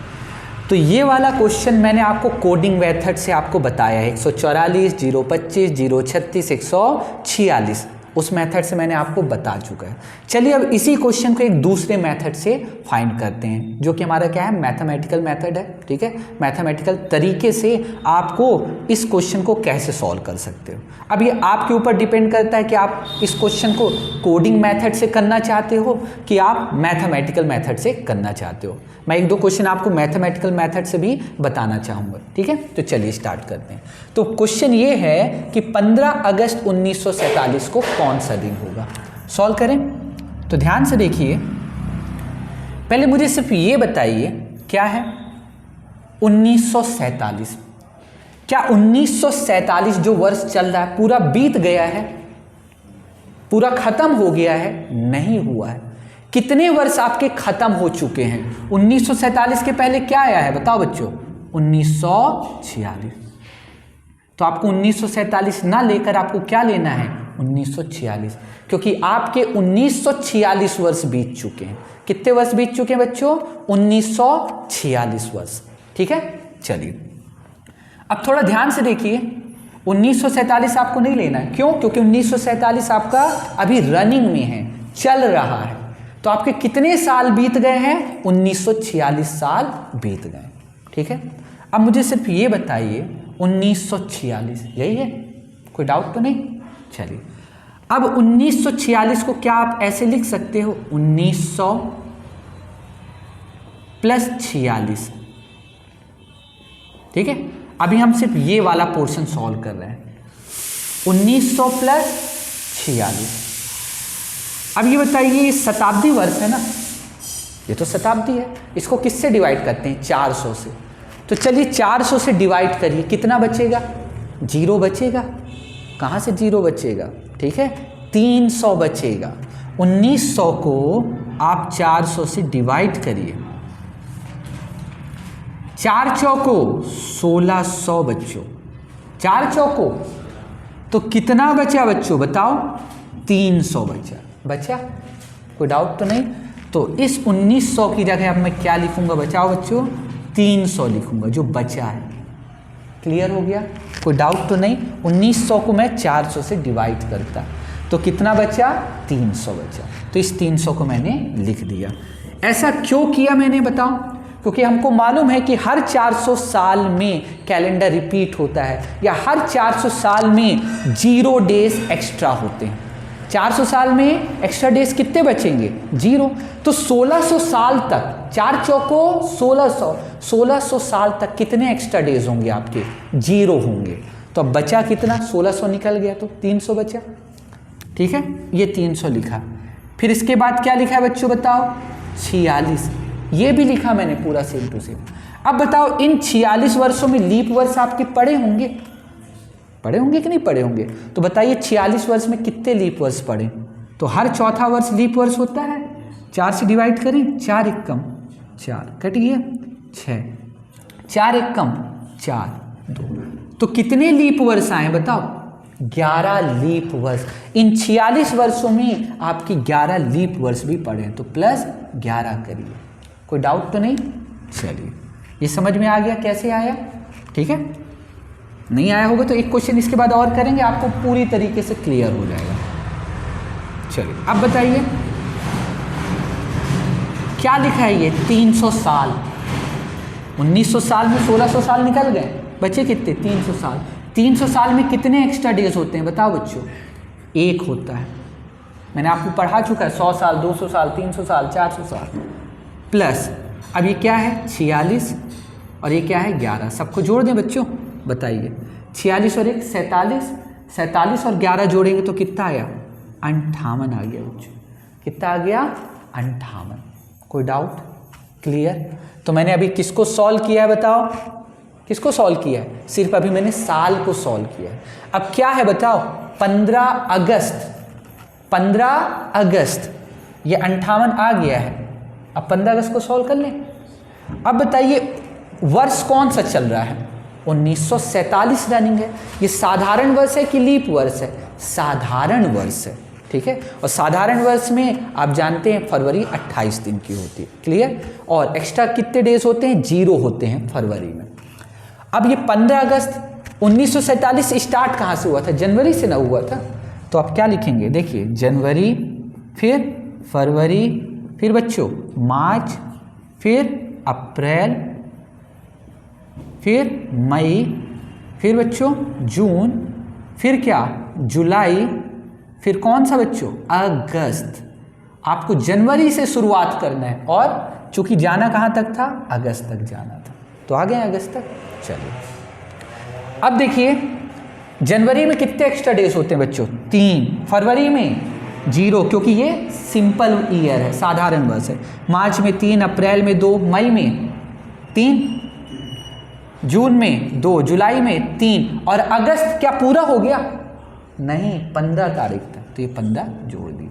तो ये वाला क्वेश्चन मैंने आपको कोडिंग मेथड से आपको बताया है, 144, 025, 036, 146, उस मेथड से मैंने आपको बता चुका है। चलिए अब इसी क्वेश्चन को एक दूसरे मेथड से फाइंड करते हैं, जो कि हमारा क्या है? मैथमेटिकल मेथड है, ठीक है। मैथमेटिकल तरीके से आपको इस क्वेश्चन को कैसे सॉल्व कर सकते हो। अब ये आपके ऊपर डिपेंड करता है कि आप इस क्वेश्चन को कोडिंग मेथड से करना चाहते हो कि आप मैथमेटिकल मेथड से करना चाहते हो। मैं 1-2 क्वेश्चन आपको मैथमेटिकल मेथड से भी बताना चाहूँगा, ठीक है। तो चलिए स्टार्ट करते हैं। तो क्वेश्चन ये है कि 15 अगस्त 1947 को कौन सा दिन होगा। सॉल्व करें तो ध्यान से देखिए, पहले मुझे सिर्फ ये बताइए क्या है 1947। क्या 1947 जो वर्ष चल रहा है पूरा बीत गया है, पूरा खत्म हो गया है? नहीं हुआ है। कितने वर्ष आपके खत्म हो चुके हैं? 1947 के पहले क्या आया है बताओ बच्चों? 1946। तो आपको 1947 ना लेकर आपको क्या लेना है? 1946, क्योंकि आपके 1946 वर्ष बीत चुके हैं। कितने वर्ष बीत चुके हैं बच्चों? 1946 वर्ष, ठीक है। चलिए अब थोड़ा ध्यान से देखिए, 1947 आपको नहीं लेना है, क्यों? क्योंकि 1947 आपका अभी रनिंग में है, चल रहा है। तो आपके कितने साल बीत गए हैं? 1946 साल बीत गए। ठीक है, अब मुझे सिर्फ ये बताइए 1946 यही है, कोई डाउट तो नहीं? चलिए, अब 1946 को क्या आप ऐसे लिख सकते हो? 1900 प्लस 46। ठीक है, अभी हम सिर्फ ये वाला पोर्शन सॉल्व कर रहे हैं। 1900 प्लस 46। अब ये बताइए, ये शताब्दी वर्ष है ना, ये तो शताब्दी है, इसको किससे डिवाइड करते हैं? 400 से। तो चलिए 400 से डिवाइड करिए, कितना बचेगा? 0 बचेगा। कहाँ से 0 बचेगा? ठीक है, 300 बचेगा। 1900 को आप 400 से डिवाइड करिए, 4 चौको 1600 बच्चों, 4 चौको तो कितना बचा बच्चों बताओ? 300 बचा। कोई डाउट तो नहीं? तो इस 1900 की जगह अब मैं क्या लिखूंगा बचाओ बच्चों? 300 लिखूंगा, जो बचा है। क्लियर हो गया? कोई डाउट तो नहीं? 1900 को मैं 400 से डिवाइड करता तो कितना बचा? 300 बचा। तो इस 300 को मैंने लिख दिया। ऐसा क्यों किया मैंने बताओ? क्योंकि हमको मालूम है कि हर 400 साल में कैलेंडर रिपीट होता है, या हर 400 साल में 0 डेज एक्स्ट्रा होते हैं। 400 साल में एक्स्ट्रा डेज कितने बचेंगे? 0। तो 1600 साल तक, 4 चौको 1600 साल तक कितने एक्स्ट्रा डेज होंगे आपके? 0 होंगे। तो अब बचा कितना? 1600 निकल गया तो 300 बचा। ठीक है, ये 300 लिखा। फिर इसके बाद क्या लिखा है बच्चों बताओ? 46। ये भी लिखा मैंने पूरा सेम टू सेम। अब बताओ, इन 46 वर्षों में लीप वर्ष आपके पढ़े होंगे? पढ़े होंगे कि नहीं पढ़े होंगे? तो बताइए 46 वर्ष में कितने लीप वर्ष पढ़े? तो हर चौथा वर्ष लीप वर्ष होता है। 4 से डिवाइड करें, 4 एकम 4, कट गया 6, 4 एकम 4 2। तो कितने लीप वर्ष आए बताओ? 11 लीप वर्ष। इन 46 वर्षों में आपकी 11 लीप वर्ष भी पढ़े, तो प्लस 11 करिए। कोई डाउट तो नहीं? चलिए, ये समझ में आ गया कैसे आया? ठीक है, नहीं आया होगा तो एक क्वेश्चन इसके बाद और करेंगे, आपको पूरी तरीके से क्लियर हो जाएगा। चलिए, अब बताइए क्या लिखा है? ये 300 साल। 1900 साल में 1600 साल निकल गए, बचे कितने? 300 साल। 300 साल में कितने एक्स्ट्रा डेज होते हैं बताओ बच्चों? 1 होता है। मैंने आपको पढ़ा चुका है, 100 साल, 200 साल, 300 साल, 400 साल। प्लस अब ये क्या है? 46 और ये क्या है? 11। सबको जोड़ दें बच्चों, बताइए। 46 और 1 47, 47 और 11 जोड़ेंगे तो कितना आया? 58 आ गया बच्चों। कितना आ गया? 58। कोई डाउट? क्लियर? तो मैंने अभी किसको सॉल्व किया है बताओ? किसको सॉल्व किया है? सिर्फ अभी मैंने साल को सॉल्व किया है। अब क्या है बताओ? 15 अगस्त, 15 अगस्त, ये 58 आ गया है। अब 15 अगस्त को सॉल्व कर लें। अब बताइए वर्ष कौन सा चल रहा है? 1947 रनिंग है। ये साधारण वर्ष है कि लीप वर्ष है? साधारण वर्ष है। ठीक है, और साधारण वर्ष में आप जानते हैं फरवरी 28 दिन की होती है। क्लियर? और एक्स्ट्रा कितने डेज होते हैं? 0 होते हैं फरवरी में। अब ये 15 अगस्त 1947 स्टार्ट कहाँ से हुआ था? जनवरी से ना हुआ था? तो आप क्या लिखेंगे? देखिए, जनवरी, फिर फरवरी, फिर बच्चों मार्च, फिर अप्रैल, फिर मई, फिर बच्चों जून, फिर क्या? जुलाई, फिर कौन सा बच्चों? अगस्त। आपको जनवरी से शुरुआत करना है, और चूंकि जाना कहाँ तक था? अगस्त तक जाना था, तो आ गए अगस्त तक। चलिए, अब देखिए जनवरी में कितने एक्स्ट्रा डेज होते हैं बच्चों? 3। फरवरी में 0, क्योंकि ये सिंपल ईयर है, साधारण वर्ष है। मार्च में 3, अप्रैल में 2, मई में 3, जून में 2, जुलाई में 3, और अगस्त क्या पूरा हो गया? नहीं, 15 तारीख तक। तो ये 15 जोड़ दिए।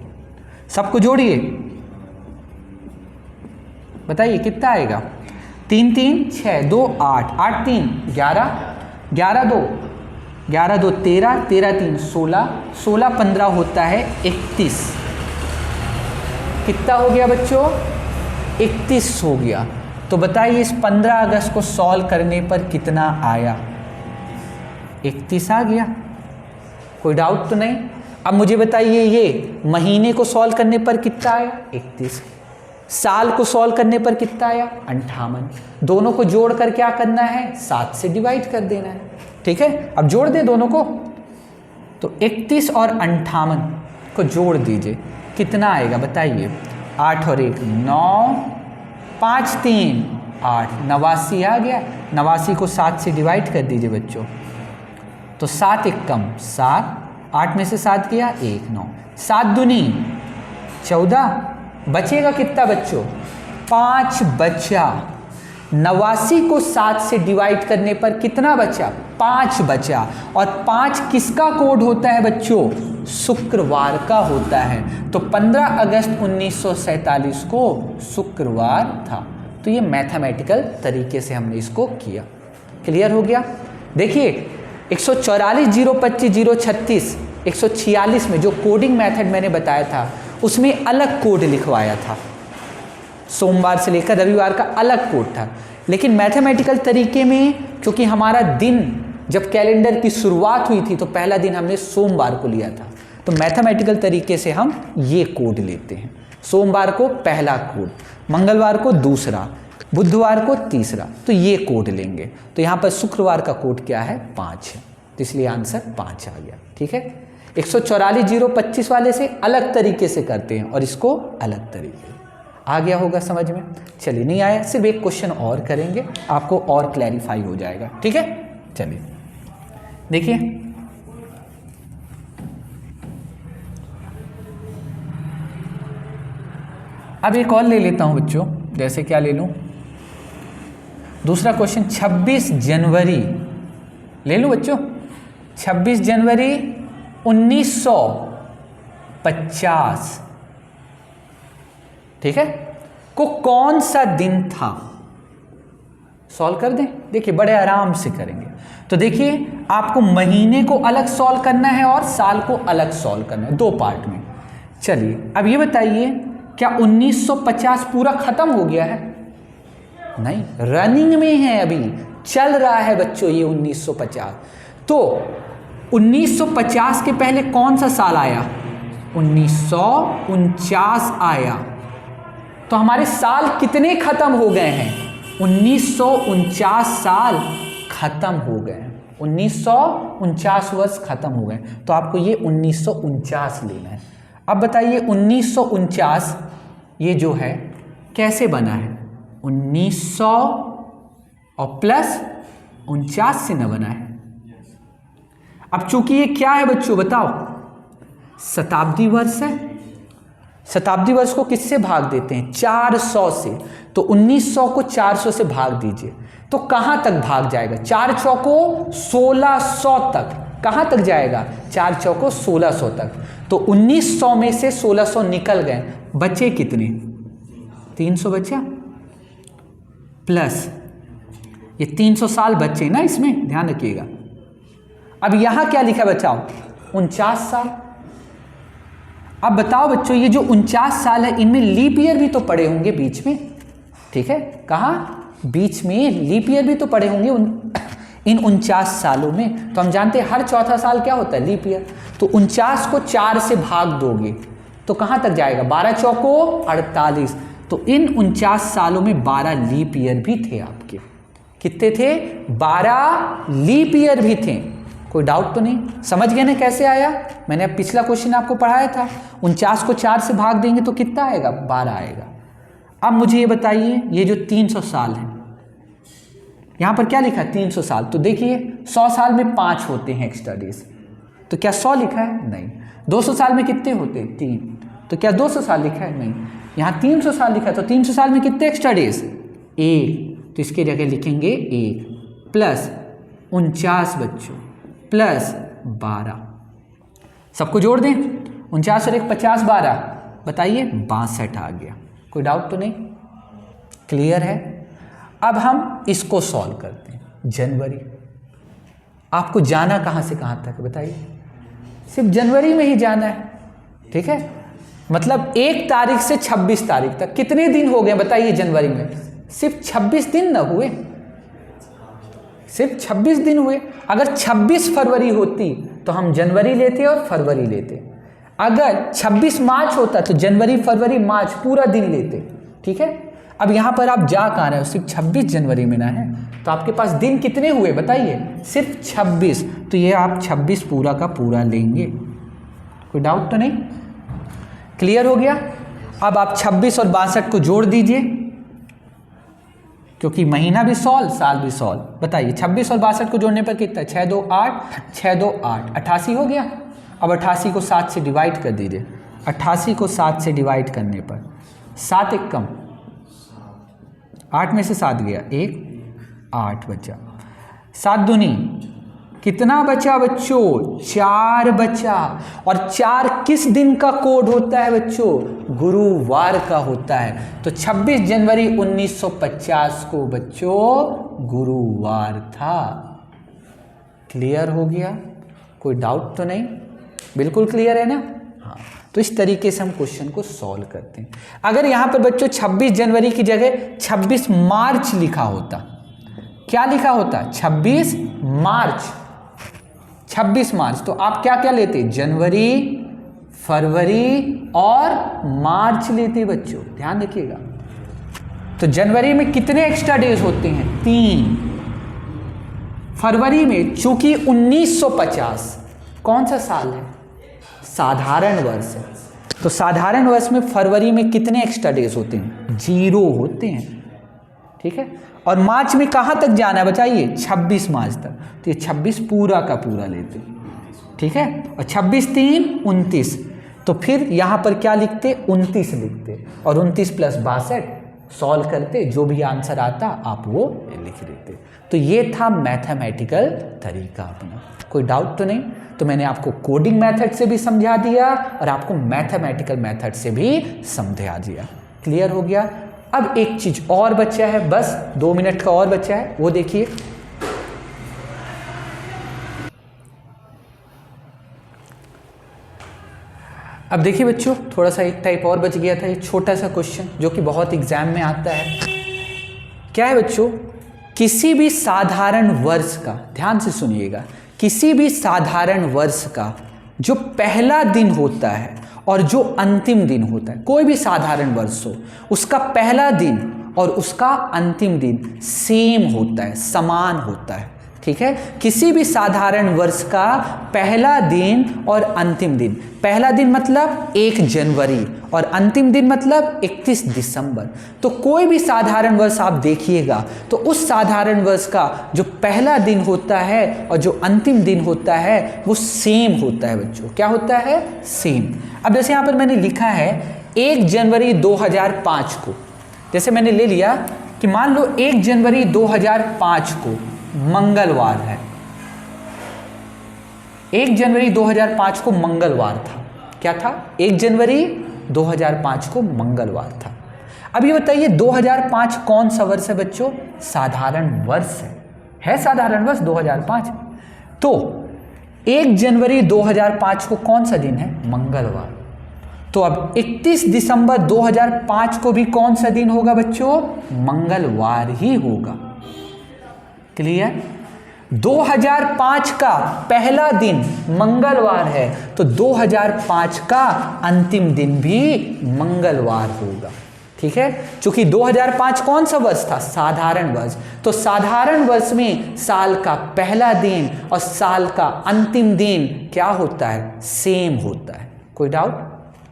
सबको जोड़िए, बताइए कितना आएगा? 3 3 6 2 8 8 3 11 11 2 11 2 13 13 3 16 16 15 होता है 31। कितना हो गया बच्चों? 31 हो गया। तो बताइए इस 15 अगस्त को सॉल्व करने पर कितना आया? 31 आ गया, कोई डाउट तो नहीं। अब मुझे बताइए ये महीने को सॉल्व करने पर कितना आया 31, साल को सॉल्व करने पर कितना आया 58, दोनों को जोड़कर क्या करना है 7 से डिवाइड कर देना है। ठीक है, अब जोड़ दे दोनों को, तो 31 और 58 को जोड़ दीजिए, कितना आएगा बताइए। 8 और 1 9, 5 3 8, 89 आ गया। 89 को 7 से डिवाइड कर दीजिए बच्चों, तो 7 एक कम 7, 8 में से 7 गया 1 9, 7 दूनी 14, बचेगा कितना बच्चों 5 बचा। 89 को 7 से डिवाइड करने पर कितना बचा 5 बचा, और 5 किसका कोड होता है बच्चों शुक्रवार का होता है। तो 15 अगस्त 1947 को शुक्रवार था। तो ये मैथमेटिकल तरीके से हमने इसको किया। क्लियर हो गया। देखिए 144 025 036 146 में जो कोडिंग मेथड मैंने बताया था उसमें अलग कोड लिखवाया था, सोमवार से लेकर रविवार का अलग कोड था। लेकिन मैथमेटिकल तरीके में क्योंकि हमारा दिन जब कैलेंडर की शुरुआत हुई थी तो पहला दिन हमने सोमवार को लिया था, तो मैथमेटिकल तरीके से हम ये कोड लेते हैं। सोमवार को पहला कोड, मंगलवार को दूसरा, बुधवार को तीसरा, तो ये कोड लेंगे। तो यहाँ पर शुक्रवार का कोड क्या है 5 है, तो इसलिए आंसर 5 आ गया। ठीक है, 144 025 वाले से अलग तरीके से करते हैं और इसको अलग तरीके। आ गया होगा समझ में। चलिए, नहीं आया सिर्फ एक क्वेश्चन और करेंगे, आपको और क्लैरिफाई हो जाएगा। ठीक है, चलिए देखिए अब एक और ले लेता हूं बच्चों। जैसे क्या ले लूं, दूसरा क्वेश्चन 26 जनवरी ले लूं बच्चों। 26 जनवरी 1950, ठीक है, को कौन सा दिन था। सॉल्व कर दें। देखिए बड़े आराम से करेंगे। तो देखिए आपको महीने को अलग सॉल्व करना है और साल को अलग सॉल्व करना है, 2 पार्ट में। चलिए अब ये बताइए क्या 1950 पूरा खत्म हो गया है? नहीं, रनिंग में है, अभी चल रहा है बच्चों ये 1950। तो 1950 के पहले कौन सा साल आया? 1949 आया। तो हमारे साल कितने खत्म हो गए हैं? 1949 साल खत्म हो गए, 1949 वर्ष खत्म हो गए। तो आपको ये 1949 लेना है। अब बताइए 1949 ये जो है कैसे बना है? 1900 और प्लस 49 से न बना है। अब चूंकि ये क्या है बच्चों बताओ, शताब्दी वर्ष है। शताब्दी वर्ष को किससे भाग देते हैं? 400 से। तो 1900 को 400 से भाग दीजिए तो कहां तक भाग जाएगा? 4 चौको 1600 तक। कहां तक जाएगा? 4 चौको 1600 तक। तो 1900 में से 1600 निकल गए, बचे कितने? 300 बचा, प्लस ये 300 साल बचे ना, इसमें ध्यान रखिएगा। अब यहां क्या लिखा बचाओ? 49 साल। अब बताओ बच्चों ये जो 49 साल है इनमें लीप ईयर भी तो पड़े होंगे बीच में, ठीक है? कहाँ? बीच में लीप ईयर भी तो पड़े होंगे इन 49 सालों में। तो हम जानते हैं हर चौथा साल क्या होता है? Leap year. तो 49 को 4 से भाग दोगे तो कहां तक जाएगा? 12 चौको 48। तो इन 49 सालों में 12 लीप ईयर भी थे आपके। कितने थे? 12 लीप ईयर भी थे। कोई डाउट तो नहीं? समझ गए ना कैसे आया? मैंने अब पिछला क्वेश्चन आपको पढ़ाया था। 49 को 4 से भाग देंगे तो कितना आएगा? 12 आएगा। अब मुझे ये बताइए ये जो 300 साल है, यहां पर क्या लिखा है? 300 साल। तो देखिए 100 साल में 5 होते हैं एक्स्ट्रा डेज, तो क्या 100 लिखा है? नहीं। 200 साल में कितने होते हैं? 3। तो क्या 200 साल लिखा है? नहीं। यहां 300 साल लिखा है, तो 300 साल में कितने एक्स्ट्रा डेज? 1। तो इसके जगह लिखेंगे 1 प्लस 49 बच्चों प्लस 12। सबको जोड़ दें, 49 और 1 50, 12 बताइए 62 आ गया। कोई डाउट तो नहीं? क्लियर है? अब हम इसको सॉल्व करते हैं। जनवरी, आपको जाना कहां से कहां तक बताइए? सिर्फ जनवरी में ही जाना है, ठीक है? मतलब 1 तारीख से 26 तारीख तक कितने दिन हो गए बताइए जनवरी में? सिर्फ 26 दिन ना हुए, सिर्फ 26 दिन हुए। अगर 26 फरवरी होती तो हम जनवरी लेते और फरवरी लेते। अगर 26 मार्च होता तो जनवरी फरवरी मार्च पूरा दिन लेते। ठीक है, अब यहाँ पर आप जा कहाँ रहे हो, सिर्फ 26 जनवरी में ना है, तो आपके पास दिन कितने हुए बताइए, सिर्फ 26, तो ये आप 26 पूरा का पूरा लेंगे। कोई डाउट तो नहीं? क्लियर हो गया? अब आप 26 और 62 को जोड़ दीजिए, क्योंकि महीना भी सॉल्व साल भी सॉल्व। बताइए 26 और 62 को जोड़ने पर कितना, 6 2 8, 6 2 8, 88 हो गया। अब 88 को 7 से डिवाइड कर दीजिए। 88 को 7 से डिवाइड करने पर 7 एक कम, 8 में से 7 गया, 1 8 बचा। 7 दूनी कितना बचा बच्चों, 4 बचा। और 4 किस दिन का कोड होता है बच्चों, गुरुवार का होता है। तो 26 जनवरी 1950 को बच्चों गुरुवार था। क्लियर हो गया? कोई डाउट तो नहीं? बिल्कुल क्लियर है ना? हाँ, तो इस तरीके से हम क्वेश्चन को सॉल्व करते हैं। अगर यहाँ पर बच्चों 26 जनवरी की जगह 26 मार्च लिखा होता, क्या लिखा होता, 26 मार्च, 26 मार्च, तो आप क्या क्या लेते, जनवरी फरवरी और मार्च लेते बच्चों, ध्यान रखिएगा। तो जनवरी में कितने एक्स्ट्रा डेज होते हैं, 3। फरवरी में चूंकि 1950 कौन सा साल है, साधारण वर्ष है, तो साधारण वर्ष में फरवरी में कितने एक्स्ट्रा डेज होते हैं, 0 होते हैं। ठीक है, और मार्च में कहाँ तक जाना है बताइए, 26 मार्च तक, तो ये 26 पूरा का पूरा लेते। ठीक है, और 26 3 29, तो फिर यहाँ पर क्या लिखते, 29 लिखते, और 29 प्लस 62 सॉल्व करते, जो भी आंसर आता आप वो लिख देते। तो ये था मैथमेटिकल तरीका अपना। कोई डाउट तो नहीं? तो मैंने आपको कोडिंग मेथड से भी समझा दिया और आपको मैथमेटिकल मेथड से भी समझा दिया। क्लियर हो गया? अब एक चीज और बचा है, बस 2 मिनट का और बचा है, वो देखिए। अब देखिए बच्चों, थोड़ा सा एक टाइप और बच गया था, एक छोटा सा क्वेश्चन जो कि बहुत एग्जाम में आता है। क्या है बच्चों, किसी भी साधारण वर्ष का, ध्यान से सुनिएगा, किसी भी साधारण वर्ष का जो पहला दिन होता है और जो अंतिम दिन होता है, कोई भी साधारण वर्ष हो, उसका पहला दिन और उसका अंतिम दिन सेम होता है, समान होता है। ठीक है, किसी भी साधारण वर्ष का पहला दिन और अंतिम दिन, पहला दिन मतलब 1 जनवरी और अंतिम दिन मतलब 31 दिसंबर। तो कोई भी साधारण वर्ष आप देखिएगा तो उस साधारण वर्ष का जो पहला दिन होता है और जो अंतिम दिन होता है वो सेम होता है बच्चों। क्या होता है? सेम। अब जैसे यहाँ पर मैंने लिखा है 1 जनवरी 2005 को, जैसे मैंने ले लिया कि मान लो 1 जनवरी 2005 को मंगलवार है, 1 जनवरी 2005 को मंगलवार था। क्या था? 1 जनवरी 2005 को मंगलवार था। अब ये बताइए 2005 कौन सा वर्ष है बच्चों? साधारण वर्ष है साधारण वर्ष 2005। तो 1 जनवरी 2005 को कौन सा दिन है? मंगलवार। तो अब 31 दिसंबर 2005 को भी कौन सा दिन होगा बच्चों? मंगलवार ही होगा। क्लियर? 2005 का पहला दिन मंगलवार है तो 2005 का अंतिम दिन भी मंगलवार होगा। ठीक है, क्योंकि 2005 कौन सा वर्ष था? साधारण वर्ष। तो साधारण वर्ष में साल का पहला दिन और साल का अंतिम दिन क्या होता है? सेम होता है। कोई डाउट?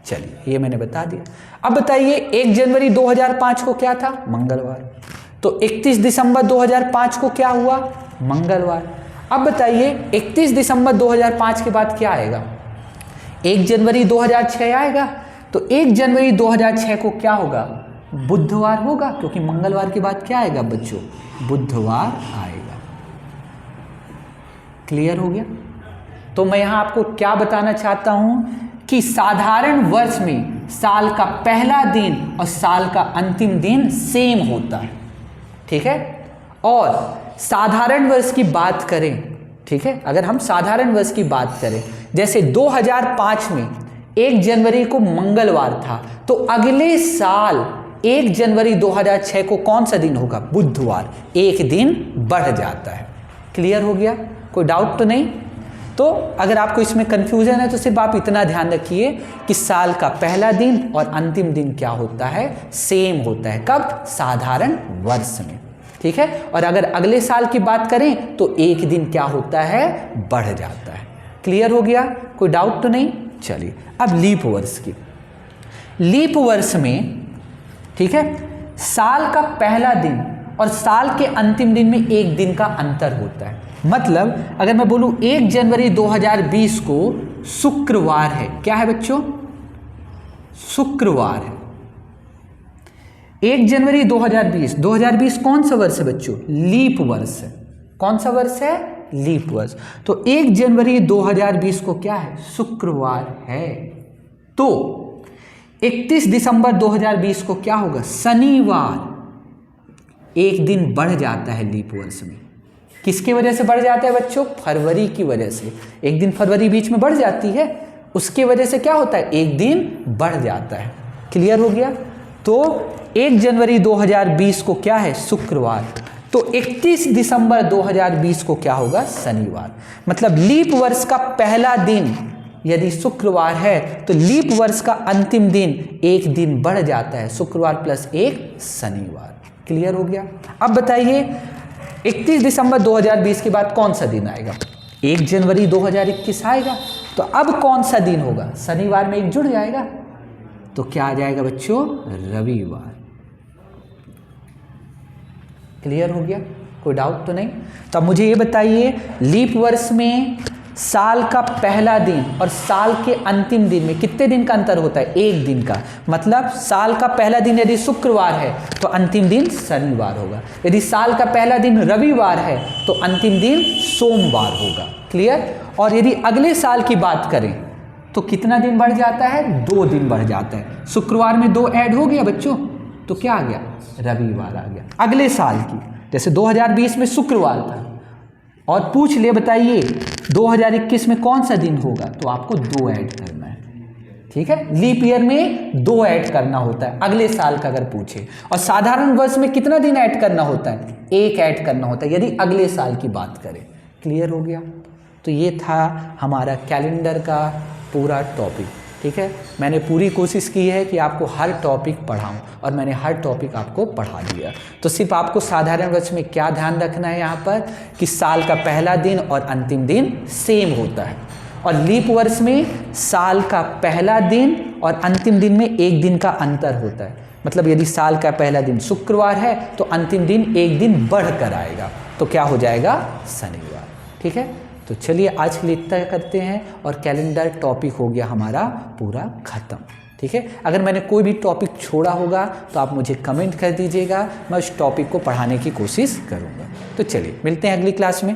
चलिए, ये मैंने बता दिया। अब बताइए 1 जनवरी 2005 को क्या था? मंगलवार। तो 31 दिसंबर 2005 को क्या हुआ? मंगलवार। अब बताइए 31 दिसंबर 2005 के बाद क्या आएगा? 1 जनवरी 2006 आएगा। तो 1 जनवरी 2006 को क्या होगा? बुधवार होगा, क्योंकि मंगलवार के बाद क्या आएगा बच्चों? बुधवार आएगा। क्लियर हो गया? तो मैं यहां आपको क्या बताना चाहता हूं कि साधारण वर्ष में साल का पहला दिन और साल का अंतिम दिन सेम होता है। ठीक है, और साधारण वर्ष की बात करें, ठीक है, अगर हम साधारण वर्ष की बात करें, जैसे 2005 में 1 जनवरी को मंगलवार था, तो अगले साल 1 जनवरी 2006 को कौन सा दिन होगा? बुधवार। एक दिन बढ़ जाता है। क्लियर हो गया, कोई डाउट तो नहीं। तो अगर आपको इसमें कन्फ्यूजन है तो सिर्फ आप इतना ध्यान रखिए कि साल का पहला दिन और अंतिम दिन क्या होता है, सेम होता है। कब? साधारण वर्ष में, ठीक है। और अगर अगले साल की बात करें तो एक दिन क्या होता है, बढ़ जाता है। क्लियर हो गया, कोई डाउट तो नहीं। चलिए अब लीप वर्ष की, लीप वर्ष में, ठीक है, साल का पहला दिन और साल के अंतिम दिन में एक दिन का अंतर होता है। मतलब अगर मैं बोलूं 1 जनवरी 2020 को शुक्रवार है, क्या है बच्चों? शुक्रवार है। 1 जनवरी 2020, 2020 कौन सा वर्ष है बच्चों? लीप वर्ष है। कौन सा वर्ष है? लीप वर्ष। तो 1 जनवरी 2020 को क्या है? शुक्रवार है। तो 31 दिसंबर 2020 को क्या होगा? शनिवार। एक दिन बढ़ जाता है लीप वर्ष में। किसकी वजह से बढ़ जाता है बच्चों? फरवरी की वजह से। एक दिन फरवरी बीच में बढ़ जाती है, उसकी वजह से क्या होता है? एक दिन बढ़ जाता है। क्लियर हो गया। तो 1 जनवरी 2020 को क्या है? शुक्रवार। तो 31 दिसंबर 2020 को क्या होगा? शनिवार। मतलब लीप वर्ष का पहला दिन यदि शुक्रवार है तो लीप वर्ष का अंतिम दिन एक दिन बढ़ जाता है, शुक्रवार प्लस 1 शनिवार। क्लियर हो गया। अब बताइए 31 दिसंबर 2020 के बाद कौन सा दिन आएगा? 1 जनवरी 2021 आएगा। तो अब कौन सा दिन होगा? शनिवार में एक जुड़ जाएगा, तो क्या आ जाएगा बच्चों? रविवार। क्लियर हो गया, कोई डाउट तो नहीं। तो अब मुझे ये बताइए, लीप वर्ष में साल का पहला दिन और साल के अंतिम दिन में कितने दिन का अंतर होता है? एक दिन का। मतलब साल का पहला दिन यदि शुक्रवार है तो अंतिम दिन शनिवार होगा। यदि साल का पहला दिन रविवार है तो अंतिम दिन सोमवार होगा। क्लियर। और यदि अगले साल की बात करें तो कितना दिन बढ़ जाता है? 2 दिन बढ़ जाता है। शुक्रवार में 2 ऐड हो गया बच्चों, तो क्या आ गया? रविवार आ गया। अगले साल की, जैसे 2020 में शुक्रवार था और पूछ ले बताइए 2021 में कौन सा दिन होगा, तो आपको 2 ऐड करना है। ठीक है, लीप ईयर में 2 ऐड करना होता है अगले साल का अगर पूछे। और साधारण वर्ष में कितना दिन ऐड करना होता है? 1 ऐड करना होता है यदि अगले साल की बात करें। क्लियर हो गया। तो ये था हमारा कैलेंडर का पूरा टॉपिक। ठीक है, मैंने पूरी कोशिश की है कि आपको हर टॉपिक पढ़ाऊं और मैंने हर टॉपिक आपको पढ़ा दिया। तो सिर्फ आपको साधारण वर्ष में क्या ध्यान रखना है यहाँ पर कि साल का पहला दिन और अंतिम दिन सेम होता है, और लीप वर्ष में साल का पहला दिन और अंतिम दिन में 1 दिन का अंतर होता है। मतलब यदि साल का पहला दिन शुक्रवार है तो अंतिम दिन 1 दिन बढ़ कर आएगा, तो क्या हो जाएगा? शनिवार। ठीक है, तो चलिए आज के लिए इतना करते हैं और कैलेंडर टॉपिक हो गया हमारा पूरा ख़त्म। ठीक है, अगर मैंने कोई भी टॉपिक छोड़ा होगा तो आप मुझे कमेंट कर दीजिएगा, मैं उस टॉपिक को पढ़ाने की कोशिश करूँगा। तो चलिए मिलते हैं अगली क्लास में।